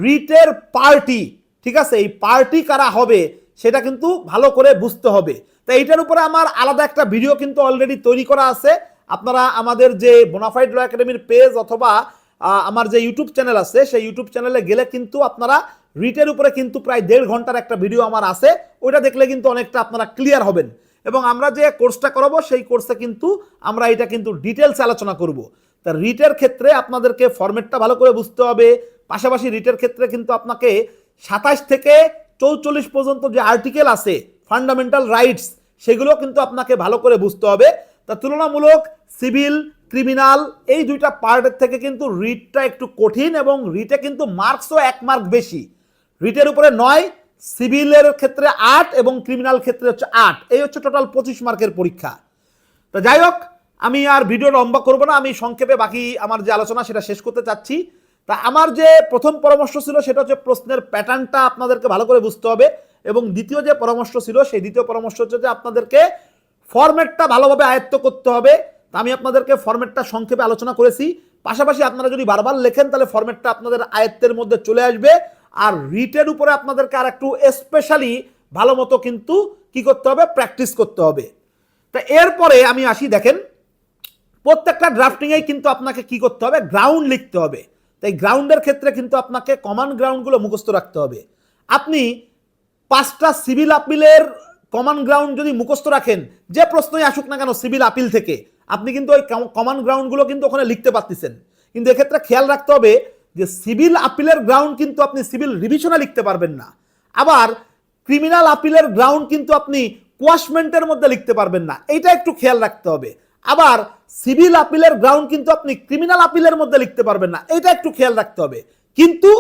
রিটের পার্টি, ঠিক আছে, এই পার্টি কারা হবে সেটা কিন্তু ভালো করে বুঝতে হবে। তাই এইটার উপরে আমার আলাদা একটা ভিডিও কিন্তু অলরেডি তৈরি করা আছে। আপনারা আমাদের যে বোনাফাইড ল একাডেমির পেজ অথবা আমার যে ইউটিউব চ্যানেল আছে সেই ইউটিউব চ্যানেলে গেলে কিন্তু আপনারা রিটের উপরে কিন্তু প্রায় 1.5 ঘন্টার একটা ভিডিও আমার আছে, ওইটা দেখলে কিন্তু অনেকটা আপনারা ক্লিয়ার হবেন। এবং আমরা যে কোর্সটা করাবো সেই কোর্সে কিন্তু আমরা এটা কিন্তু ডিটেলস আলোচনা করব। তা রিটের ক্ষেত্রে আপনাদেরকে ফরম্যাটটা ভালো করে বুঝতে হবে, পাশাপাশি রিটের ক্ষেত্রে কিন্তু আপনাকে 27 থেকে 44 পর্যন্ত যে আর্টিকেল আছে ফান্ডামেন্টাল রাইটস সেগুলো কিন্তু আপনাকে ভালো করে বুঝতে হবে। তা তুলনামূলক সিভিল ক্রিমিনাল এই দুইটা পার্টের থেকে কিন্তু রিটটা একটু কঠিন এবং রিটে কিন্তু মার্কসও 1 মার্ক বেশি, রিটের উপরে 9, সিভিলের ক্ষেত্রে 8 এবং ক্রিমিনাল ক্ষেত্রে হচ্ছে 8, এই হচ্ছে টোটাল 25 মার্কের পরীক্ষা। তো যাই হোক আমি আর ভিডিও লম্বা করবো না, আমি সংক্ষেপে বাকি আমার যে আলোচনা সেটা শেষ করতে চাচ্ছি। তা আমার যে প্রথম পরামর্শ ছিল সেটা হচ্ছে প্রশ্নের প্যাটার্নটা আপনাদেরকে ভালো করে বুঝতে হবে, এবং দ্বিতীয় যে পরামর্শ ছিল সেই দ্বিতীয় পরামর্শ হচ্ছে যে আপনাদেরকে ফরম্যাটটা ভালোভাবে আয়ত্ত করতে হবে। তা আমি আপনাদেরকে ফরম্যাটটা সংক্ষেপে আলোচনা করেছি, পাশাপাশি আপনারা যদি বারবার লেখেন তাহলে ফরম্যাটটা আপনাদের আয়ত্তের মধ্যে চলে আসবে। আর রিটের উপরে আপনাদেরকে আর একটু স্পেশালি ভালো মতো কিন্তু কি করতে হবে, প্র্যাকটিস করতে হবে। তা এরপরে আমি আসি, দেখেন প্রত্যেকটা ড্রাফটিংয়েই কিন্তু আপনাকে কি করতে হবে, গ্রাউন্ড লিখতে হবে। তাই গ্রাউন্ডের ক্ষেত্রে কিন্তু আপনাকে কমন গ্রাউন্ডগুলো মুখস্থ রাখতে হবে। আপনি 5টা সিভিল আপিলের কমন গ্রাউন্ড যদি মুখস্থ রাখেন, যে প্রশ্নই আসুক না কেন সিভিল আপিল থেকে, আপনি কিন্তু ওই কমন গ্রাউন্ডগুলো কিন্তু ওখানে লিখতে পারতেছেন। কিন্তু এক্ষেত্রে খেয়াল রাখতে হবে যে সিভিল আপিলের গ্রাউন্ড কিন্তু আপনি সিভিল রিভিশনে লিখতে পারবেন না, আবার ক্রিমিনাল আপিলের গ্রাউন্ড কিন্তু আপনি কোয়াশমেন্টের মধ্যে লিখতে পারবেন না, এইটা একটু খেয়াল রাখতে হবে। আবার সিভিল আপিলের গ্রাউন্ড কিন্তু আপনি ক্রিমিনাল আপিলের মধ্যে লিখতে পারবেন না, এইটা একটু খেয়াল রাখতে হবে। কিন্তু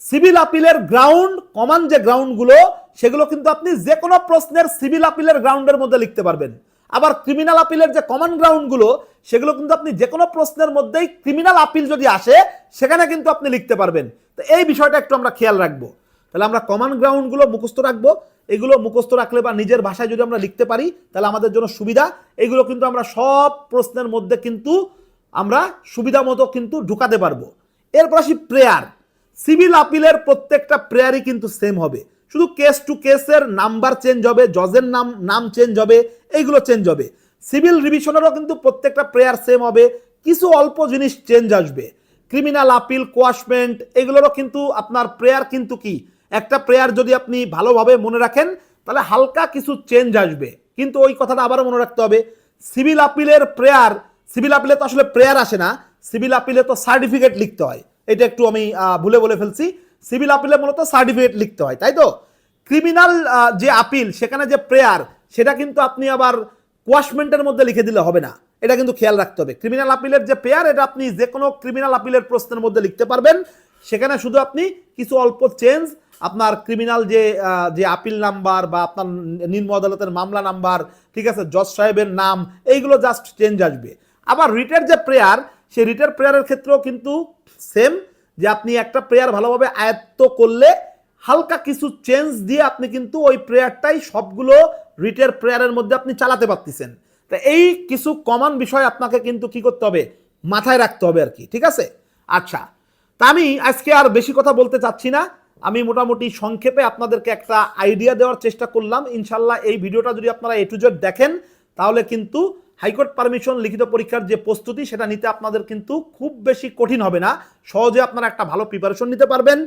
সিভিল আপিলের গ্রাউন্ড কমন যে গ্রাউন্ডগুলো সেগুলো কিন্তু আপনি যে কোনো প্রশ্নের সিভিল আপিলের গ্রাউন্ডের মধ্যে লিখতে পারবেন। আবার ক্রিমিনাল আপিলের যে কমন গ্রাউন্ডগুলো সেগুলো কিন্তু আপনি যে কোনো প্রশ্নের মধ্যেই ক্রিমিনাল আপিল যদি আসে সেখানে কিন্তু আপনি লিখতে পারবেন। তো এই বিষয়টা একটু আমরা খেয়াল রাখবো। তাহলে আমরা কমন গ্রাউন্ডগুলো মুখস্থ রাখবো, এগুলো মুখস্থ রাখলে বা নিজের ভাষায় যদি আমরা লিখতে পারি তাহলে আমাদের জন্য সুবিধা। এগুলো কিন্তু আমরা সব প্রশ্নের মধ্যে কিন্তু আমরা সুবিধা মতো কিন্তু ঢুকাতে পারবো। এরপর আসি প্রেয়ার। সিভিল আপিলের প্রত্যেকটা প্রেয়ারই কিন্তু সেম হবে, শুধু কেস টু কেসের নাম্বার চেঞ্জ হবে, জজের নাম চেঞ্জ হবে, এইগুলো চেঞ্জ হবে। সিভিল রিভিশনেরও কিন্তু প্রত্যেকটা প্রেয়ার সেম হবে, কিছু অল্প জিনিস চেঞ্জ আসবে। ক্রিমিনাল আপিল, কোয়াশমেন্ট এগুলোরও কিন্তু আপনার প্রেয়ার কিন্তু কি, একটা প্রেয়ার যদি আপনি ভালোভাবে মনে রাখেন তাহলে হালকা কিছু চেঞ্জ আসবে। কিন্তু ওই কথাটা আবারও মনে রাখতে হবে, সিভিল আপিলের প্রেয়ার, সিভিল আপিলে তো আসলে প্রেয়ার আসে না, সিভিল আপিলে তো সার্টিফিকেট লিখতে হয়। এটা একটু আমি ভুলে বলে ফেলছি, সিভিল আপিলে মূলত সার্টিফিকেট লিখতে হয়, তাই তো। ক্রিমিনাল যে আপিল সেখানে যে প্রেয়ার, সেটা কিন্তু আপনি আবার কোয়াশমেন্টের মধ্যে লিখে দিলে হবে না, এটা কিন্তু খেয়াল রাখতে হবে। ক্রিমিনাল আপিলের যে প্রেয়ার, এটা আপনি যে কোনো ক্রিমিনাল আপিলের প্রশ্নের মধ্যে লিখতে পারবেন, সেখানে শুধু আপনি কিছু অল্প চেঞ্জ, আপনার ক্রিমিনাল যে আপিল নাম্বার বা আপনার নিম্ন আদালতের মামলা নাম্বার, ঠিক আছে, জজ সাহেবের নাম, এইগুলো জাস্ট চেঞ্জ আসবে। আবার রিটের যে প্রেয়ার, সেই রিটের প্রেয়ারের ক্ষেত্রেও কিন্তু সেম, যে আপনি একটা প্রেয়ার ভালোভাবে আয়ত্ত করলে হালকা কিছু চেঞ্জ দিয়ে আপনি কিন্তু ওই প্রেয়ারটাই সবগুলো রিটের প্রেয়ারের মধ্যে আপনি চালাতে পারতেছেন। তা এই কিছু কমন বিষয় আপনাকে কিন্তু কি করতে হবে, মাথায় রাখতে হবে আর কি, ঠিক আছে। আচ্ছা, তা আমি আজকে আর বেশি কথা বলতে চাচ্ছি না, আমি মোটামুটি সংক্ষেপে আপনাদেরকে একটা আইডিয়া দেওয়ার চেষ্টা করলাম। ইনশাল্লাহ এই ভিডিওটা যদি আপনারা A to Z দেখেন, তাহলে কিন্তু হাইকোর্ট পারমিশন লিখিত পরীক্ষার যে প্রস্তুতি, সেটা নিতে আপনাদের কিন্তু খুব বেশি কঠিন হবে না, সহজে আপনারা একটা ভালো প্রিপারেশন নিতে পারবেন।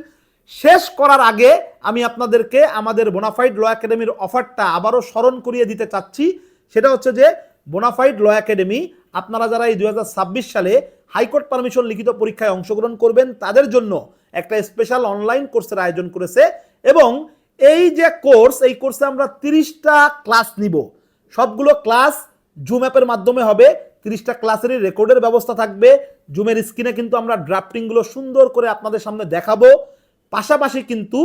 শেষ করার আগে আমি আপনাদেরকে আমাদের বোনাফাইড ল একাডেমির অফারটা আবারও স্মরণ করিয়ে দিতে চাচ্ছি। সেটা হচ্ছে যে বোনাফাইড ল একাডেমি, আপনারা যারা এই 2026 সালে হাইকোর্ট পারমিশন লিখিত পরীক্ষায় অংশগ্রহণ করবেন, তাদের জন্য একটা স্পেশাল অনলাইন কোর্সের আয়োজন করেছে। এবং এই যে কোর্স, এই কোর্সে আমরা 30টা ক্লাস নিব, সবগুলো ক্লাস জুম অ্যাপের মাধ্যমে হবে। 30টা ক্লাসেরই রেকর্ডের ব্যবস্থা থাকবে। জুমের স্ক্রিনে কিন্তু আমরা ড্রাফটিংগুলো সুন্দর করে আপনাদের সামনে দেখাবো। পাশাপাশি কিন্তু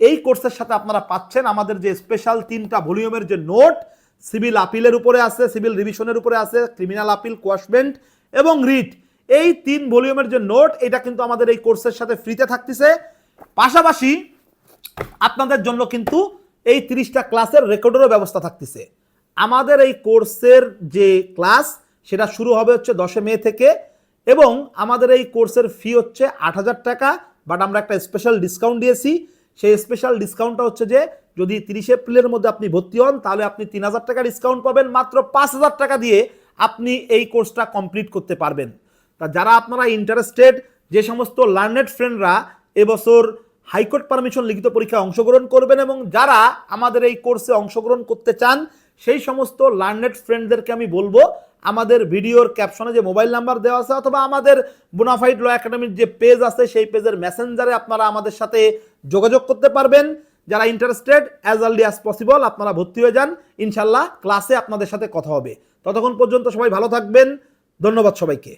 এই কোর্সের সাথে আপনারা পাচ্ছেন আমাদের যে স্পেশাল 3টা ভলিউমের যে নোট, সিভিল আপিলের উপরে আছে, সিভিল রিভিশনের উপরে আছে, ক্রিমিনাল আপিল, কোয়াশমেন্ট এবং রিট, এই 3 ভলিউমের যে নোট, এটা কিন্তু আমাদের এই কোর্সের সাথে ফ্রিতে থাকতেছে। পাশাপাশি আপনাদের জন্য কিন্তু এই 30টা ক্লাসের রেকর্ডেরও ব্যবস্থা থাকতেছে। আমাদের এই কোর্সের যে ক্লাস, সেটা শুরু হবে হচ্ছে 10 মে থেকে, এবং আমাদের এই কোর্সের ফি হচ্ছে 8,000 টাকা। বাট আমরা একটা স্পেশাল ডিসকাউন্ট দিয়েছি। সেই স্পেশাল ডিসকাউন্টটা হচ্ছে যে যদি 30 এপ্রিলের মধ্যে আপনি ভর্তি হন, তাহলে আপনি 3,000 টাকা ডিসকাউন্ট পাবেন। মাত্র 5,000 টাকা দিয়ে আপনি এই কোর্সটা কমপ্লিট করতে পারবেন। তা যারা আপনারা ইন্টারেস্টেড, যে সমস্ত লার্নেড ফ্রেন্ডরা এবছর হাইকোর্ট পারমিশন লিখিত পরীক্ষায় অংশগ্রহণ করবেন এবং যারা আমাদের এই কোর্সে অংশগ্রহণ করতে চান, সেই সমস্ত লার্নেড ফ্রেন্ডদেরকে আমি বলবো, আমাদের ভিডিওর ক্যাপশনে যে মোবাইল নাম্বার দেওয়া আছে, অথবা আমাদের বোনাফাইড ল একাডেমির যে পেজ আছে, সেই পেজের মেসেঞ্জারে আপনারা আমাদের সাথে যোগাযোগ করতে পারবেন। যারা interested, as early as possible আপনারা ভর্তি হয়ে যান। ইনশাল্লাহ ক্লাসে আপনাদের সাথে কথা হবে। ততক্ষণ পর্যন্ত সবাই ভালো থাকবেন। ধন্যবাদ সবাইকে।